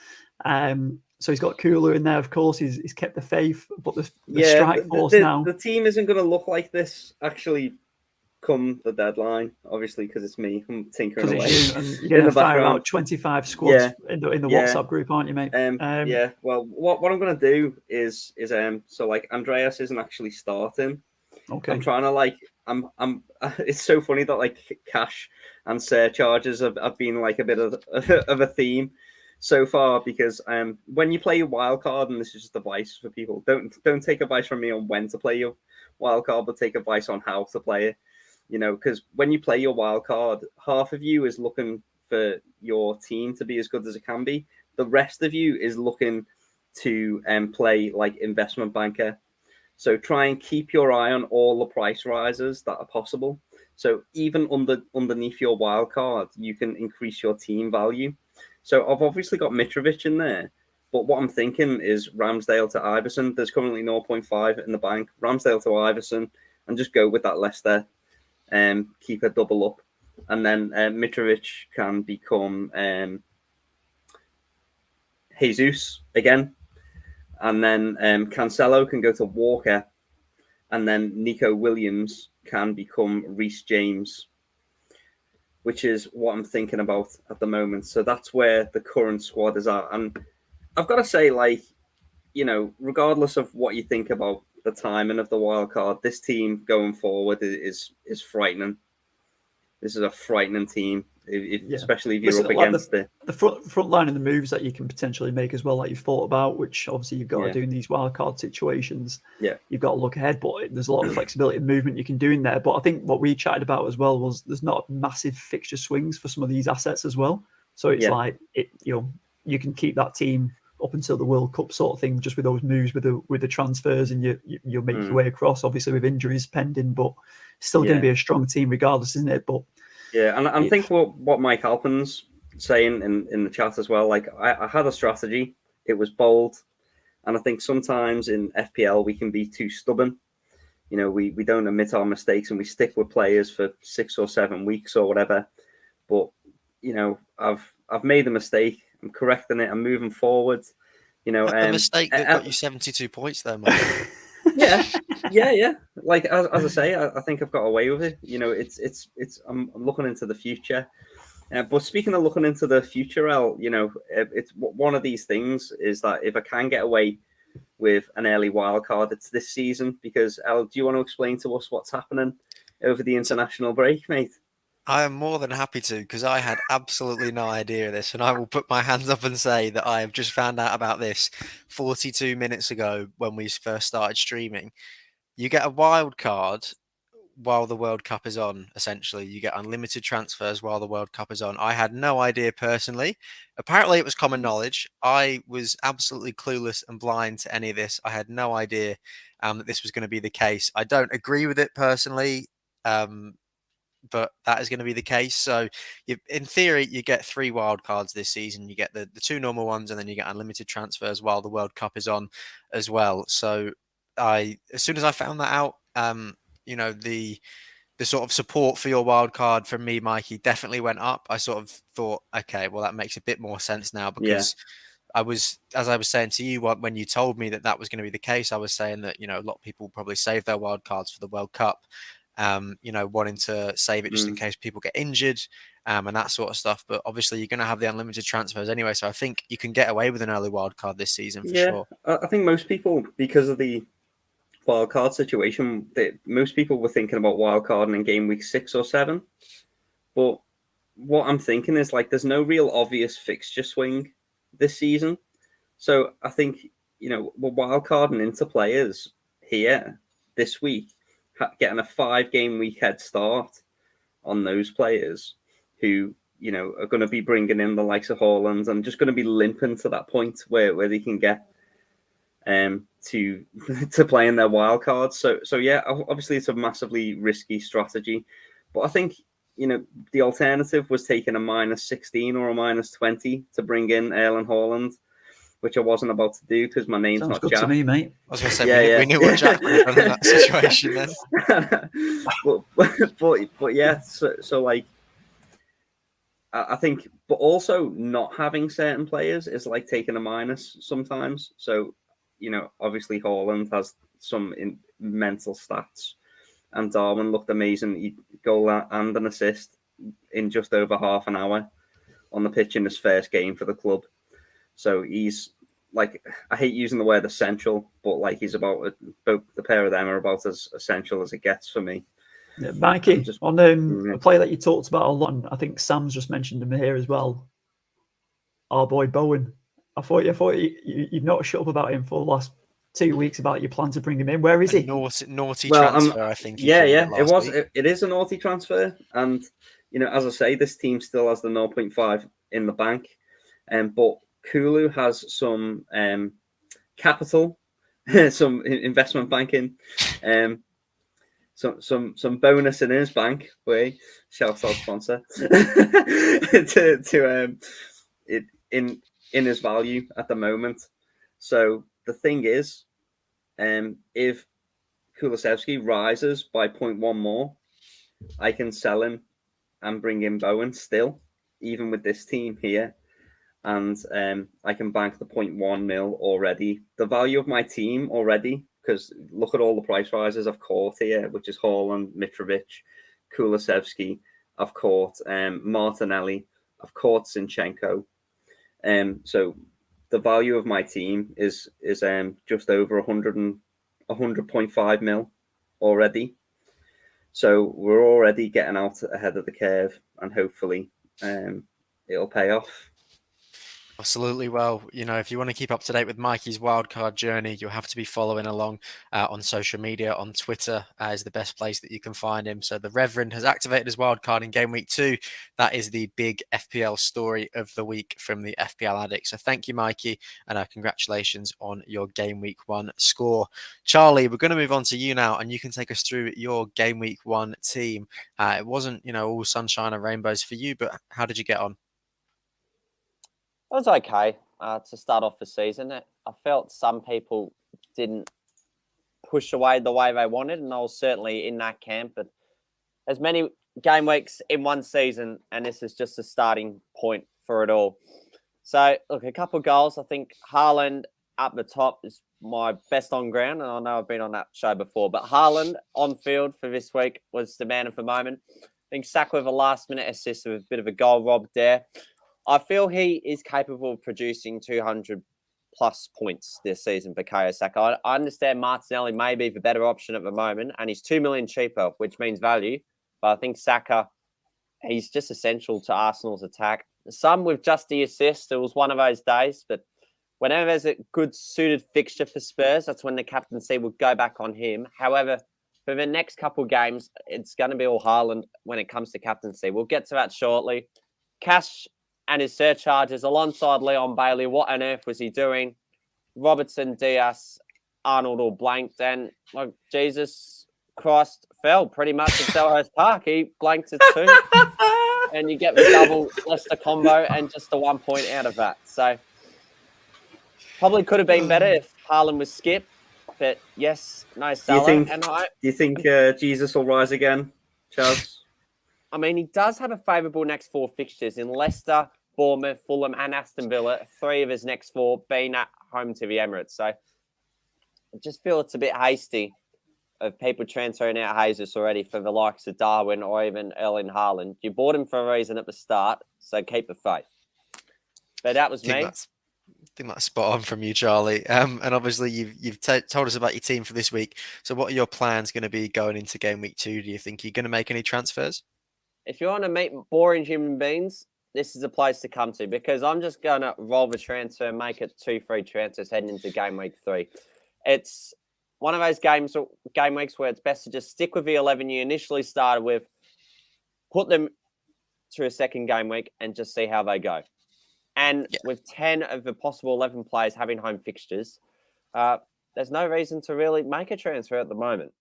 So he's got Kulu in there, of course. He's kept the faith. But the strike force now. The team isn't going to look like this, actually, come the deadline, obviously, because it's me. I'm tinkering Because away. it's you, and you're going to fire background. out 25 squads in the WhatsApp group, aren't you, mate? Yeah. Well, what I'm going to do is so like Andreas isn't actually starting. Okay. I'm trying to like I'm. It's so funny that like cash and surcharges have been like a bit of a theme so far, because when you play your wild card, and this is just advice for people, don't take advice from me on when to play your wild card, but take advice on how to play it. You know, because when you play your wild card, half of you is looking for your team to be as good as it can be. The rest of you is looking to play like investment banker. So try and keep your eye on all the price rises that are possible. So even underneath your wild card, you can increase your team value. So I've obviously got Mitrovic in there, but what I'm thinking is Ramsdale to Iverson. There's currently 0.5 in the bank. Ramsdale to Iverson, and just go with that Leicester. Keep a double up, and then Mitrovic can become Jesus again, and then Cancelo can go to Walker, and then Nico Williams can become Reece James, which is what I'm thinking about at the moment. So that's where the current squad is at, and I've got to say, like, you know, regardless of what you think about the timing of the wild card, this team going forward is frightening. This is a frightening team, especially if you're up against the front line and the moves that you can potentially make as well, like you've thought about, which obviously you've got to do in these wildcard situations. Yeah, you've got to look ahead, but there's a lot of flexibility and movement you can do in there. But I think what we chatted about as well was there's not massive fixture swings for some of these assets as well. So it's like you can keep that team up until the World Cup sort of thing, just with those moves with the transfers, and you'll make your way across, obviously with injuries pending, but still going to be a strong team regardless, isn't it? But and I think what Mike Halpin's saying in the chat as well, like I had a strategy, it was bold, and I think sometimes in FPL we can be too stubborn. You know, we don't admit our mistakes and we stick with players for 6 or 7 weeks or whatever. But you know, I've made a mistake. I'm correcting it. I'm moving forward. You know, the mistake that got you 72 points there, Mike. yeah. Like as I say, I think I've got away with it. You know, it's. I'm looking into the future. But speaking of looking into the future, El, you know, it's one of these things is that if I can get away with an early wild card, it's this season. Because El, do you want to explain to us what's happening over the international break, mate? I am more than happy to, because I had absolutely no idea of this, and I will put my hands up and say that I have just found out about this 42 minutes ago when we first started streaming. You get a wild card while the World Cup is on, essentially. You get unlimited transfers while the World Cup is on. I had no idea personally. Apparently, it was common knowledge. I was absolutely clueless and blind to any of this. I had no idea that this was going to be the case. I don't agree with it personally. But that is going to be the case. So, in theory, you get 3 wild cards this season. You get the 2 normal ones, and then you get unlimited transfers while the World Cup is on as well. So, as soon as I found that out, you know, the sort of support for your wild card from me, Mikey, definitely went up. I sort of thought, okay, well, that makes a bit more sense now, because as I was saying to you, when you told me that was going to be the case, I was saying that, you know, a lot of people probably save their wild cards for the World Cup. You know, wanting to save it just in case people get injured and that sort of stuff. But obviously, you're going to have the unlimited transfers anyway. So I think you can get away with an early wild card this season for sure. I think most people, because of the wild card situation, most people were thinking about wild carding in game week 6 or 7. But what I'm thinking is, like, there's no real obvious fixture swing this season. So I think, you know, we're wild carding into players here this week, getting a 5-game week head start on those players who, you know, are going to be bringing in the likes of Haaland and just going to be limping to that point where they can get to play in their wild cards. So yeah, obviously it's a massively risky strategy, but I think, you know, the alternative was taking a -16 or a -20 to bring in Erling Haaland, which I wasn't about to do because my name's sounds not good Jack. to me, mate. I was going to say, we knew what Jack would have done in that situation then. but yeah, so like, I think, but also not having certain players is like taking a minus sometimes. So, you know, obviously Haaland has some mental stats, and Darwin looked amazing. He goal and an assist in just over half an hour on the pitch in his first game for the club. So he's like, I hate using the word essential, but like he's about, both the pair of them are about as essential as it gets for me. Yeah, Mikey, on a player that you talked about a lot, and I think Sam's just mentioned him here as well. Our boy Bowen. I thought you've not shut up about him for the last 2 weeks about your plan to bring him in. Where is he? Naughty transfer, I think. It is a naughty transfer, and as I say, this team still has the 0.5 in the bank, but Kulu has some capital, some investment banking, some bonus in his bank. Shout out sponsor in his value at the moment. So the thing is, if Kulusevski rises by 0.1 more, I can sell him and bring in Bowen still, even with this team here. And I can bank the 0.1 mil already. The value of my team already, because look at all the price rises I've caught here, which is Haaland, Mitrovic, Kulusevski. I've caught Martinelli. I've caught Zinchenko. So the value of my team is just over 100.5 mil already. So we're already getting out ahead of the curve, and hopefully it'll pay off. Absolutely. Well, if you want to keep up to date with Mikey's wildcard journey, you'll have to be following along on social media. On Twitter is the best place that you can find him. So the Reverend has activated his wildcard in Game Week 2. That is the big FPL story of the week from the FPL Addicts. So thank you, Mikey, and congratulations on your Game Week 1 score. Charlie, we're going to move on to you now, and you can take us through your Game Week 1 team. It wasn't, all sunshine and rainbows for you, but how did you get on? It was okay to start off the season. I felt some people didn't push away the way they wanted, and I was certainly in that camp. But there's many game weeks in one season, and this is just a starting point for it all. So, look, a couple of goals. I think Haaland up the top is my best on ground, and I know I've been on that show before, but Haaland on field for this week was the man of the moment. I think Saka with a last-minute assist with a bit of a goal robbed there. I feel he is capable of producing 200-plus points this season for Bukayo Saka. I understand Martinelli may be the better option at the moment, and he's $2 million cheaper, which means value. But I think Saka, he's just essential to Arsenal's attack. Some with just the assist, it was one of those days. But whenever there's a good suited fixture for Spurs, that's when the captaincy will go back on him. However, for the next couple of games, it's going to be all Haaland when it comes to captaincy. We'll get to that shortly. Cash and his surcharges alongside Leon Bailey. What on earth was he doing? Robertson, Diaz, Arnold all blanked. And Jesus Christ fell pretty much at Selhurst Park. He blanked it too. And you get the double Leicester combo and just the 1 point out of that. So probably could have been better if Haaland was skipped. But yes, no Salah. Do you think Jesus will rise again, Charles? I mean, he does have a favourable next 4 fixtures in Leicester, Bournemouth, Fulham and Aston Villa. 3 of his next 4 being at home to the Emirates. So I just feel it's a bit hasty of people transferring out Jesus already for the likes of Darwin or even Erling Haaland. You bought him for a reason at the start, so keep the faith. But that was me. I think that's spot on from you, Charlie. And obviously you've told us about your team for this week. So what are your plans going to be going into Game Week 2? Do you think you're going to make any transfers? If you want to meet boring human beings, this is a place to come to, because I'm just going to roll the transfer and make it 2 free transfers heading into Game Week 3. It's one of those game weeks where it's best to just stick with the 11 you initially started with, put them to a second game week and just see how they go. And with 10 of the possible 11 players having home fixtures, there's no reason to really make a transfer at the moment.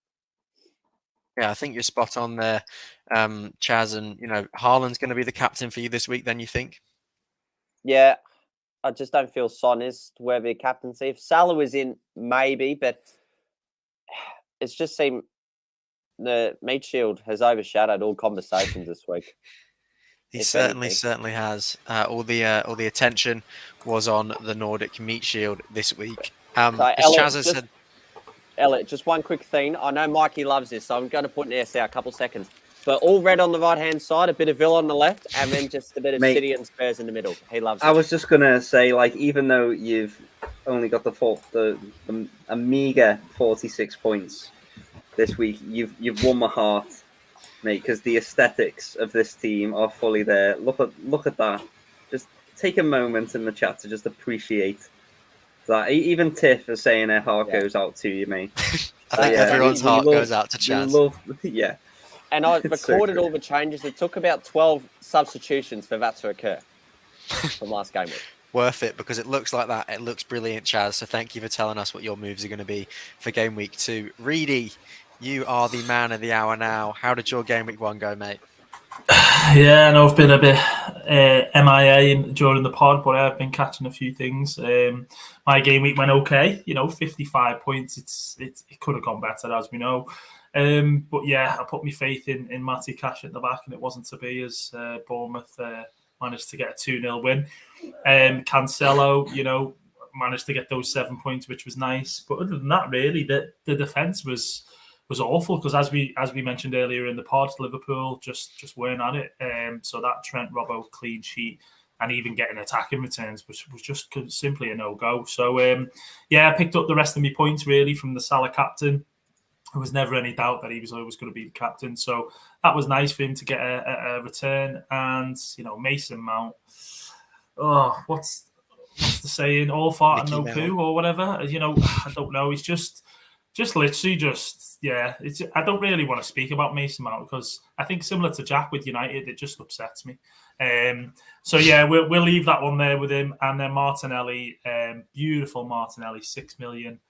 Yeah, I think you're spot on there, Chaz. And, Haaland's going to be the captain for you this week, then, you think? Yeah, I just don't feel Son is worthy of captaincy. If Salah was in, maybe, but it's just seemed the meat shield has overshadowed all conversations this week. He certainly has. All the attention was on the Nordic meat shield this week. As Chaz has said, Elliot, just one quick thing. I know Mikey loves this, so I'm going to put this out a couple seconds. But all red on the right-hand side, a bit of Villa on the left, and then just a bit of City and Spurs in the middle. He loves it. I was just going to say, like, even though you've only got a meager 46 points this week, you've won my heart, mate, because the aesthetics of this team are fully there. Look at that. Just take a moment in the chat to just appreciate that. Even Tiff is saying her heart goes out to you, mate. I think everyone's heart goes out to Chaz. Yeah. And I It's recorded so all the changes. It took about 12 substitutions for that to occur from last game week. Worth it, because it looks like that. It looks brilliant, Chaz. So thank you for telling us what your moves are going to be for Game Week 2. Reedy, you are the man of the hour now. How did your Game Week 1 go, mate? Yeah, I know I've been a bit MIA during the pod, but I've been catching a few things. My game week went okay, 55 points. It could have gone better, as we know. But yeah, I put my faith in Matty Cash at the back, and it wasn't to be, as Bournemouth managed to get a 2-0 win. Cancelo, managed to get those 7 points, which was nice. But other than that, really, the defence was awful, because as we mentioned earlier in the pod, Liverpool just weren't at it. So that Trent Robbo clean sheet and even getting attacking returns was just simply a no-go. So I picked up the rest of my points really from the Salah captain. There was never any doubt that he was always going to be the captain. So that was nice for him to get a return. And, Mason Mount, what's the saying? All fart and no poo or whatever. I don't know. He's just literally I don't really want to speak about Mason Mount, because I think similar to Jack with United, it just upsets me. We'll leave that one there with him. And then Martinelli, beautiful Martinelli, 6 million,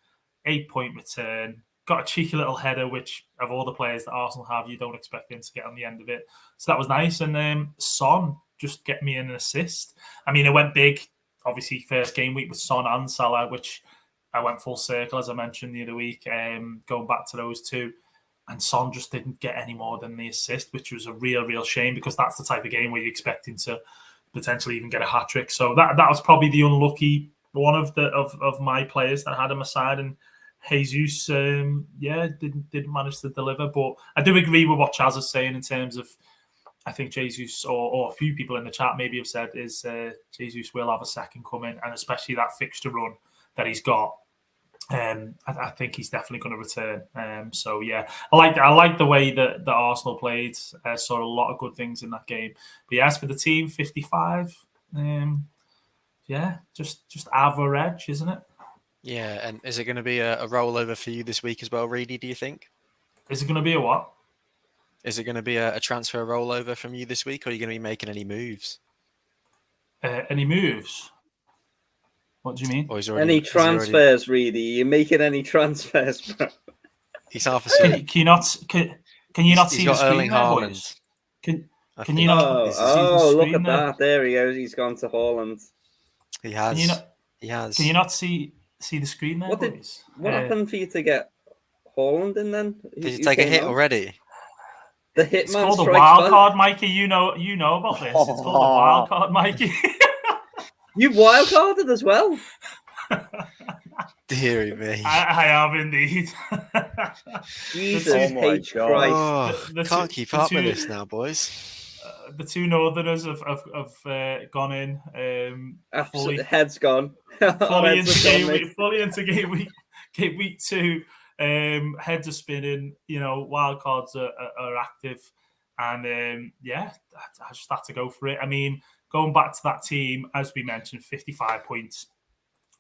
8-point return. Got a cheeky little header, which of all the players that Arsenal have, you don't expect him to get on the end of it. So that was nice. And Son just get me an assist. I mean, it went big, obviously, first game week with Son and Salah, which I went full circle, as I mentioned the other week, going back to those two. And Son just didn't get any more than the assist, which was a real shame, because that's the type of game where you expect him to potentially even get a hat-trick. So that was probably the unlucky one of my players that had him aside. And Jesus, didn't manage to deliver. But I do agree with what Chaz is saying in terms of, I think Jesus, or a few people in the chat maybe have said, is Jesus will have a second coming, and especially that fixture run that he's got. I think he's definitely going to return. I like the way that Arsenal played. Saw a lot of good things in that game. But as for the team, 55, just average, isn't it? Yeah, and is it going to be a rollover for you this week as well, Reedy, do you think? Is it going to be a what? Is it going to be a transfer rollover from you this week, or are you going to be making any moves? Any moves? What do you mean? Any transfers, Reedy? You're making any transfers, bro? He's half asleep. Can you not see the screen there, boys? Can you not see the screen? Look at that. There he goes. He's gone to Haaland. He has. He has. Can you not see the screen there, boys? What happened for you to get Haaland in then? Did you take a hit already? The hitman. It's called a wild card, Mikey. You know about this. It's called a wild card, Mikey. You wild carded as well. Deary me. I have indeed. Jesus H. Christ. Can't keep up with this now, boys. The two Northerners have gone in. Head's gone. Fully into game week 2. Heads are spinning. Wild cards are active, and I just had to go for it. I mean, going back to that team, as we mentioned, 55 points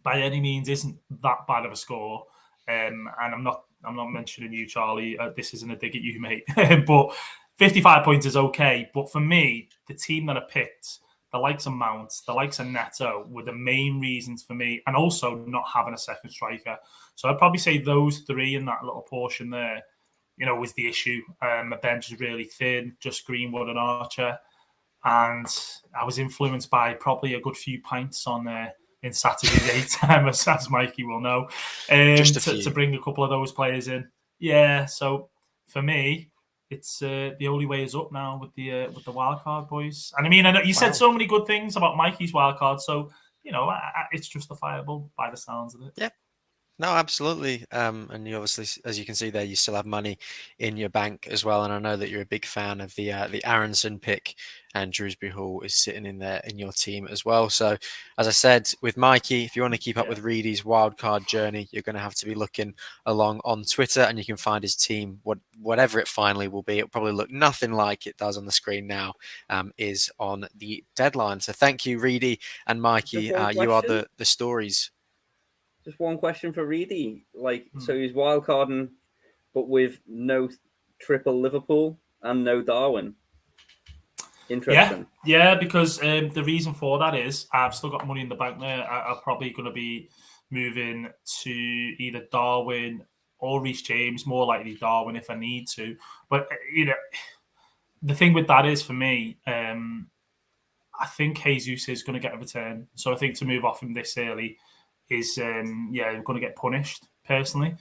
by any means isn't that bad of a score. And I'm not mentioning you, Charlie. This isn't a dig at you, mate. But 55 points is okay. But for me, the team that I picked, the likes of Mount, the likes of Neto, were the main reasons for me, and also not having a second striker. So I'd probably say those three in that little portion there, was the issue. My bench is really thin, just Greenwood and Archer. And I was influenced by probably a good few pints on in Saturday daytime, as Mikey will know, to bring a couple of those players in. Yeah, so for me, it's the only way is up now with the wild card, boys. And I mean, I know you said so many good things about Mikey's wild card, so it's justifiable by the sounds of it. Yeah, No, absolutely. And you obviously, as you can see there, you still have money in your bank as well. And I know that you're a big fan of the Aronson pick, and Drewsbury Hall is sitting in there in your team as well. So, as I said, with Mikey, if you want to keep up with Reedy's wildcard journey, you're going to have to be looking along on Twitter, and you can find his team, whatever it finally will be. It'll probably look nothing like it does on the screen now, is on the deadline. So, thank you, Reedy and Mikey. You are the stories. Just one question for Reedy. So he's wildcarding, but with no triple Liverpool and no Darwin. Interesting. Yeah, because the reason for that is I've still got money in the bank there. I'm probably going to be moving to either Darwin or Reece James, more likely Darwin if I need to. But, the thing with that is for me, I think Jesus is going to get a return. So I think to move off him this early is, going to get punished, personally.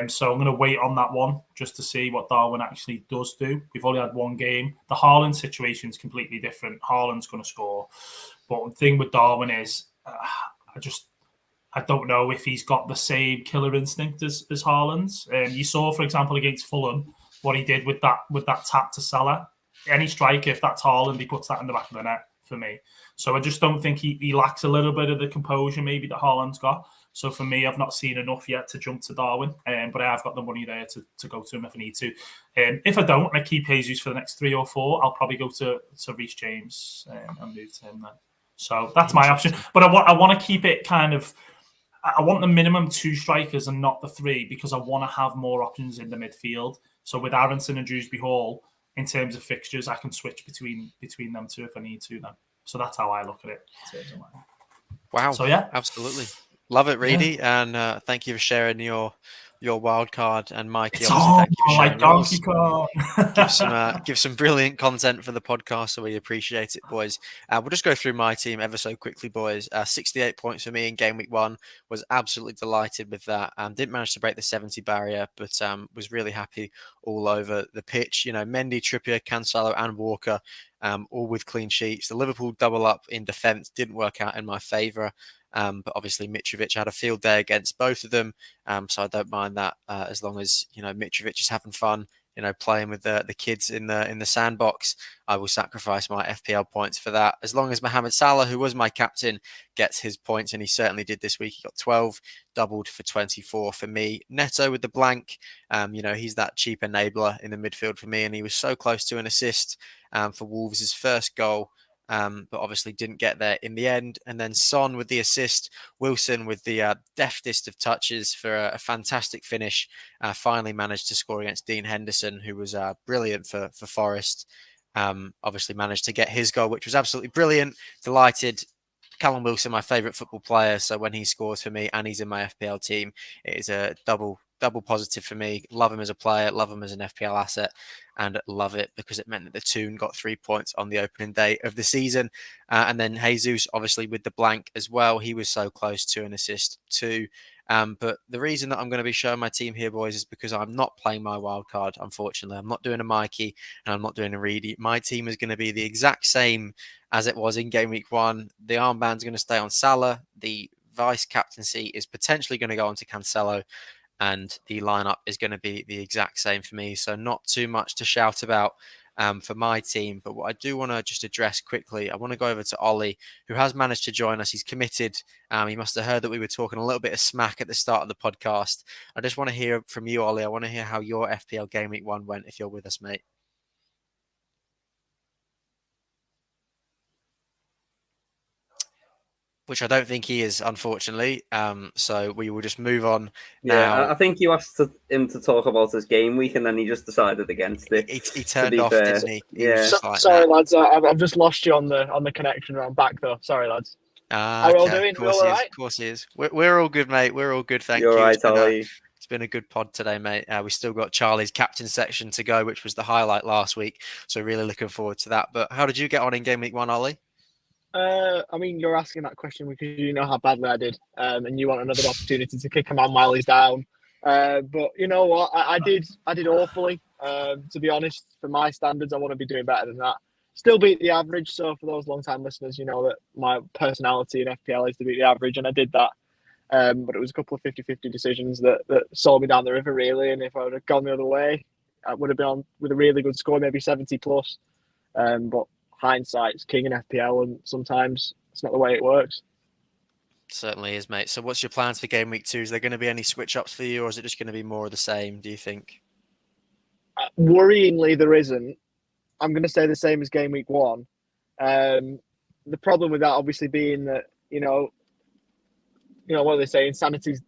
So I'm going to wait on that one just to see what Darwin actually does do. We've only had one game. The Haaland situation is completely different. Haaland's going to score. But the thing with Darwin is, I don't know if he's got the same killer instinct as Haaland's. You saw, for example, against Fulham, what he did with that tap to Salah. Any striker, if that's Haaland, he puts that in the back of the net for me. So I just don't think he lacks a little bit of the composure maybe that Haaland's got. So for me, I've not seen enough yet to jump to Darwin, but I have got the money there to go to him if I need to. If I don't, and I keep Jesus for the next 3 or 4, I'll probably go to Reece James and move to him then. So that's my option. But I want to keep it kind of. I want the minimum 2 strikers and not the 3 because I want to have more options in the midfield. So with Aronson and Drewsbury Hall, in terms of fixtures, I can switch between them 2 if I need to then. So that's how I look at it. Wow. So yeah, absolutely. Love it, Reedy, and thank you for sharing your wild card. And Mikey, thank you for sharing donkey card. give some brilliant content for the podcast, so we appreciate it, boys. We'll just go through my team ever so quickly, boys. 68 points for me in game week 1. Was absolutely delighted with that. Didn't manage to break the 70 barrier, but was really happy all over the pitch. Mendy, Trippier, Cancelo, and Walker. All with clean sheets. The Liverpool double up in defence didn't work out in my favour. But obviously Mitrovic had a field day against both of them, so I don't mind that as long as Mitrovic is having fun, playing with the kids in the sandbox. I will sacrifice my FPL points for that. As long as Mohamed Salah, who was my captain, gets his points, and he certainly did this week. He got 12, doubled for 24 for me. Neto with the blank, he's that cheap enabler in the midfield for me, and he was so close to an assist for Wolves' first goal. But obviously didn't get there in the end. And then Son with the assist, Wilson with the deftest of touches for a fantastic finish. Finally managed to score against Dean Henderson, who was brilliant for Forest. Obviously managed to get his goal, which was absolutely brilliant. Delighted. Callum Wilson, my favourite football player. So when he scores for me and he's in my FPL team, it is a double positive for me. Love him as a player, love him as an FPL asset, and love it because it meant that the Toon got 3 points on the opening day of the season. And then Jesus, obviously, with the blank as well. He was so close to an assist too. But the reason that I'm going to be showing my team here, boys, is because I'm not playing my wild card, unfortunately. I'm not doing a Mikey and I'm not doing a Reedy. My team is going to be the exact same as it was in game week 1. The armband's going to stay on Salah. The vice captaincy is potentially going to go on to Cancelo. And the lineup is going to be the exact same for me. So not too much to shout about for my team. But what I do want to just address quickly, I want to go over to Ollie, who has managed to join us. He's committed. He must have heard that we were talking a little bit of smack at the start of the podcast. I just want to hear from you, Ollie. I want to hear how your FPL Game Week 1 went, if you're with us, mate. Which I don't think he is, unfortunately. So we will just move on now. Yeah, I think you asked him to talk about his game week, and then he just decided against it. He turned off, didn't he? Sorry, lads. I've just lost you on the connection. I'm back though. Sorry, lads. How are you all doing? Of course he is. We're all good, mate. We're all good. Thank you. You're right, Ollie. It's been a good pod today, mate. We still got Charlie's captain section to go, which was the highlight last week. So really looking forward to that. But how did you get on in game week 1, Ollie? I mean, you're asking that question because you know how badly I did, and you want another opportunity to kick a man while he's down. But you know what? I did awfully. To be honest, for my standards, I want to be doing better than that. Still beat the average. So for those long-time listeners, you know that my personality in FPL is to beat the average, and I did that. But it was a couple of 50-50 decisions that saw me down the river, really. And if I would have gone the other way, I would have been on with a really good score, maybe 70 plus. But hindsight's king in FPL, and sometimes it's not the way it works. Certainly is, mate. So what's your plans for game week 2? Is there going to be any switch ups for you, or is it just going to be more of the same, do you think? Worryingly, there isn't. I'm going to say the same as game week 1. The problem with that obviously being that, what do they say? Insanity's,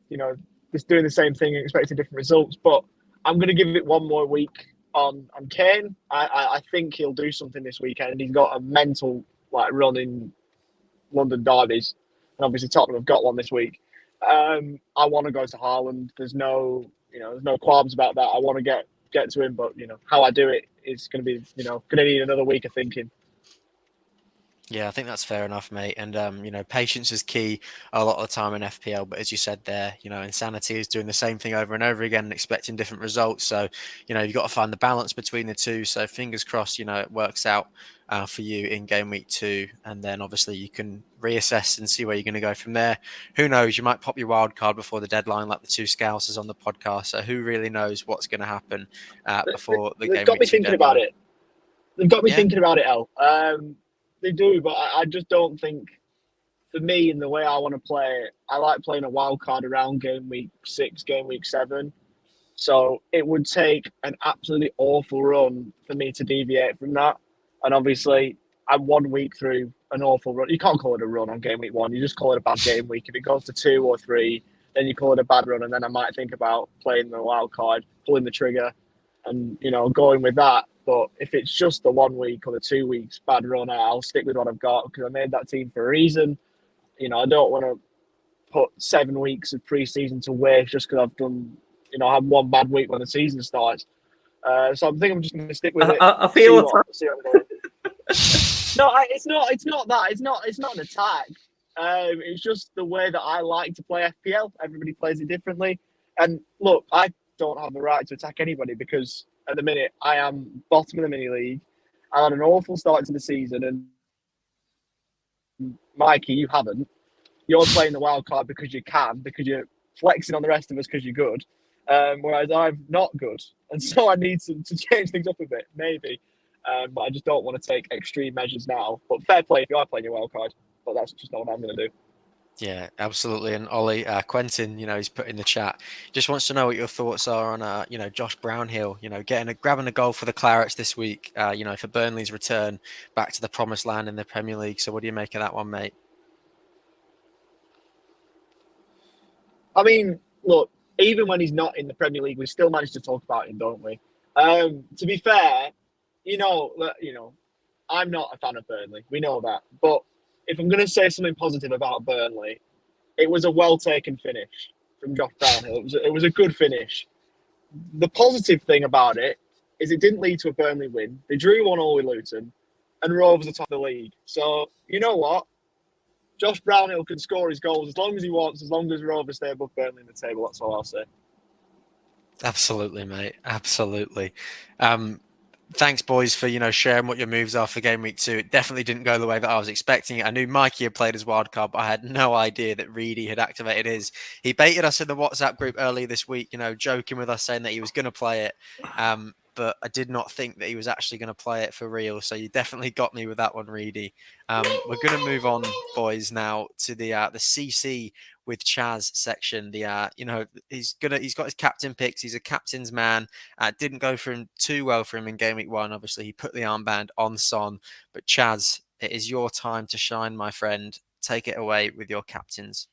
just doing the same thing and expecting different results. But I'm going to give it one more week on Kane. I think he'll do something this weekend. He's got a mental run in London derbies. And obviously Tottenham have got one this week. I want to go to Haaland. There's no qualms about that. I want to get to him, but how I do it is going to be, going to need another week of thinking. Yeah, I think that's fair enough, mate. And, patience is key a lot of the time in FPL. But as you said there, insanity is doing the same thing over and over again and expecting different results. So, you've got to find the balance between the two. So fingers crossed, it works out for you in game week 2. And then obviously you can reassess and see where you're going to go from there. Who knows? You might pop your wild card before the deadline, like the 2 Scousers on the podcast. So who really knows what's going to happen before the game week 2 They've got me thinking deadline. about it. They've got me thinking about it, El. They do, but I just don't think, for me, in the way I want to play it, I like playing a wild card around game week 6, game week 7. So it would take an absolutely awful run for me to deviate from that. And obviously, I'm 1 week through an awful run. You can't call it a run on game week 1. You just call it a bad game week. If it goes to 2 or 3, then you call it a bad run. And then I might think about playing the wild card, pulling the trigger, and going with that. But if it's just the 1 week or the 2 weeks bad run, I'll stick with what I've got because I made that team for a reason. I don't want to put 7 weeks of pre-season to waste just because I've done, I had 1 bad week when the season starts. So I'm just going to stick with it. I feel see what I'm doing. No, it's not that. It's not an attack. It's just the way that I like to play FPL. Everybody plays it differently. And look, I don't have the right to attack anybody because at the minute I am bottom of the mini league. I had an awful start to the season, and Mikey, you haven't. You're playing the wild card because you can, because you're flexing on the rest of us because you're good. Whereas I'm not good, and so I need to change things up a bit, maybe. But I just don't want to take extreme measures now. But fair play if you are playing your wild card. But that's just not what I'm going to do. Yeah, absolutely. And Ollie, Quentin, he's put in the chat, just wants to know what your thoughts are on, Josh Brownhill, grabbing a goal for the Clarets this week, for Burnley's return back to the promised land in the Premier League. So what do you make of that one, mate? I mean, look, even when he's not in the Premier League, we still manage to talk about him, don't we? To be fair, I'm not a fan of Burnley. We know that. But if I'm going to say something positive about Burnley, it was a well-taken finish from Josh Brownhill. It was a good finish. The positive thing about it is it didn't lead to a Burnley win. They drew 1-1 with Luton, and Rovers are top of the league. So, you know what? Josh Brownhill can score his goals as long as he wants, as long as Rovers stay above Burnley in the table. That's all I'll say. Absolutely, mate. Absolutely. Thanks, boys, for sharing what your moves are for game week 2. It definitely didn't go the way that I was expecting it. I knew Mikey had played his wild card, but I had no idea that Reedy had activated his. He baited us in the WhatsApp group earlier this week, joking with us, saying that he was going to play it. But I did not think that he was actually going to play it for real. So you definitely got me with that one, Reedy. We're going to move on, boys, now to the CC with Chaz section. He's got his captain picks. He's a captain's man. Didn't go too well for him in game week 1. Obviously, he put the armband on Son. But Chaz, it is your time to shine, my friend. Take it away with your captains.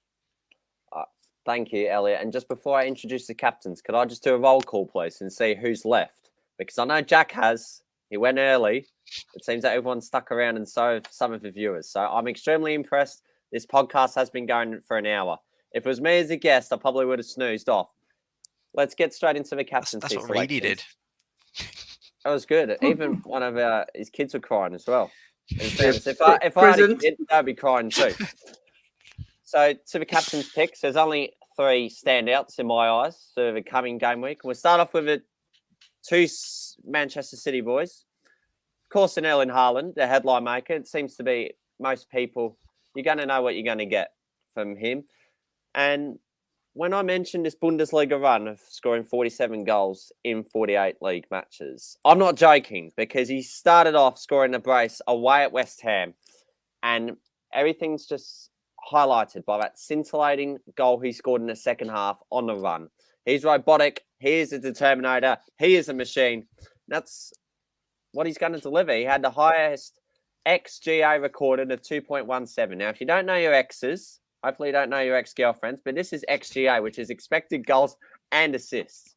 Thank you, Elliot. And just before I introduce the captains, could I just do a roll call, please, and see who's left? Because I know Jack has. He went early. It seems that everyone's stuck around, and so have some of the viewers. So I'm extremely impressed. This podcast has been going for an hour. If it was me as a guest, I probably would have snoozed off. Let's get straight into the captaincy. That's what Reedy did. That was good. Even one of his kids were crying as well. If I had a kid, they'd be crying too. So to the captain's picks, there's only 3 standouts in my eyes for the coming game week. We'll start off with the 2 Manchester City boys. Of course, an Erling Haaland, the headline maker. It seems to be most people, you're going to know what you're going to get from him. And when I mentioned this Bundesliga run of scoring 47 goals in 48 league matches, I'm not joking, because he started off scoring a brace away at West Ham, and everything's just highlighted by that scintillating goal he scored in the second half on the run. He's robotic. He is a determinator. He is a machine. That's what he's going to deliver. He had the highest XGA recorded of 2.17. Now, if you don't know your X's, hopefully you don't know your ex-girlfriends, but this is XGA, which is expected goals and assists.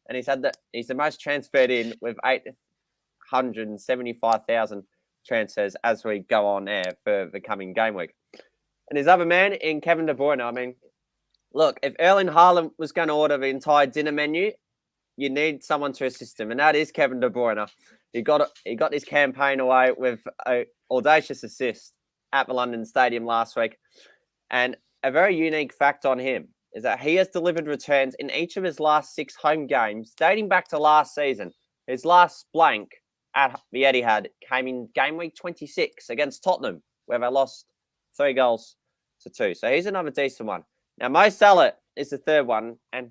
And he's the most transferred in with 875,000 transfers as we go on air for the coming game week. And his other man in Kevin De Bruyne, I mean, look, if Erling Haaland was going to order the entire dinner menu, you need someone to assist him, and that is Kevin De Bruyne. He got this campaign away with an audacious assist at the London Stadium last week. And a very unique fact on him is that he has delivered returns in each of his last 6 home games, dating back to last season. His last blank at the Etihad came in game week 26 against Tottenham, where they lost 3-2. So he's another decent one. Now, Mo Salah is the third one, and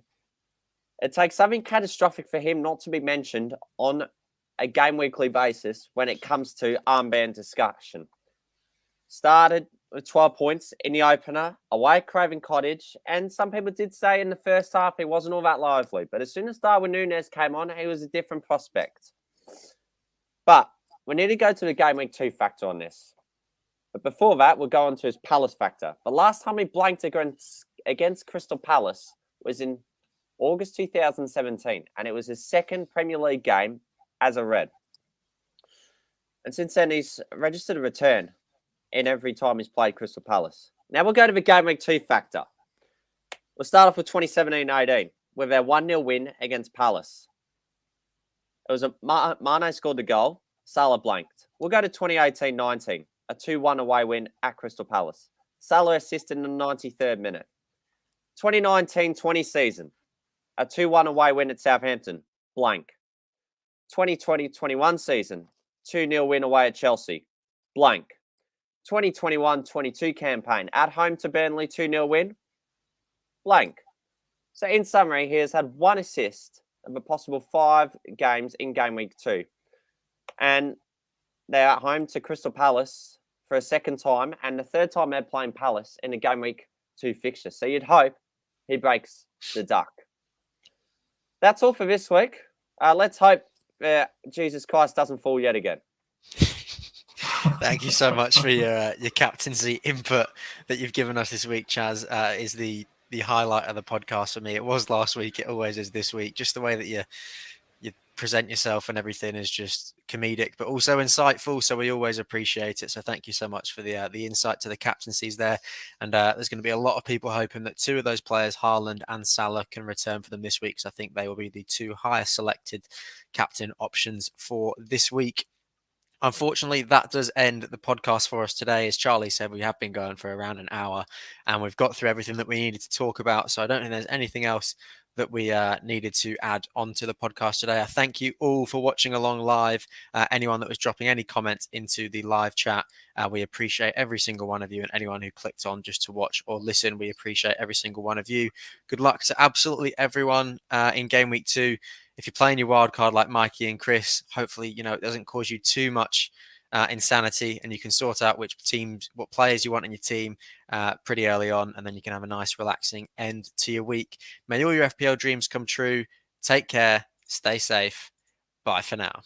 it takes something catastrophic for him not to be mentioned on a game weekly basis when it comes to armband discussion. Started with 12 points in the opener, away at Craven Cottage, and some people did say in the first half he wasn't all that lively, but as soon as Darwin Núñez came on, he was a different prospect. But we need to go to the game week 2 factor on this. But before that, we'll go on to his Palace factor. The last time he blanked against Crystal Palace was in August 2017, and it was his second Premier League game as a Red. And since then, he's registered a return in every time he's played Crystal Palace. Now we'll go to the game week 2 factor. We'll start off with 2017-18 with their 1-0 win against Palace. It was Mane scored the goal, Salah blanked. We'll go to 2018-19, a 2-1 away win at Crystal Palace. Salah assisted in the 93rd minute. 2019-20 season, a 2-1 away win at Southampton, blank. 2020-21 season, 2-0 win away at Chelsea, blank. 2021-22 campaign, at home to Burnley, 2-0 win, blank. So in summary, he has had 1 assist of a possible 5 games in game week 2. And they're at home to Crystal Palace for a second time, and the third time they're playing Palace in a game week 2 fixture. So you'd hope he breaks the duck. That's all for this week. Let's hope Jesus Christ doesn't fall yet again. Thank you so much for your captaincy input that you've given us this week, Chaz. Is the highlight of the podcast for me. It was last week. It always is this week. Just the way that you present yourself and everything is just comedic, but also insightful. So we always appreciate it. So thank you so much for the insight to the captaincies there. And there's going to be a lot of people hoping that 2 of those players, Haaland and Salah, can return for them this week. So I think they will be the 2 highest selected captain options for this week. Unfortunately, that does end the podcast for us today. As Charlie said, we have been going for around an hour and we've got through everything that we needed to talk about. So I don't think there's anything else that we needed to add onto the podcast today. I thank you all for watching along live. Anyone that was dropping any comments into the live chat, we appreciate every single one of you, and anyone who clicked on just to watch or listen, we appreciate every single one of you. Good luck to absolutely everyone in game week 2. If you're playing your wild card like Mikey and Chris, hopefully, it doesn't cause you too much insanity, and you can sort out what players you want in your team pretty early on, and then you can have a nice, relaxing end to your week. May all your FPL dreams come true. Take care. Stay safe. Bye for now.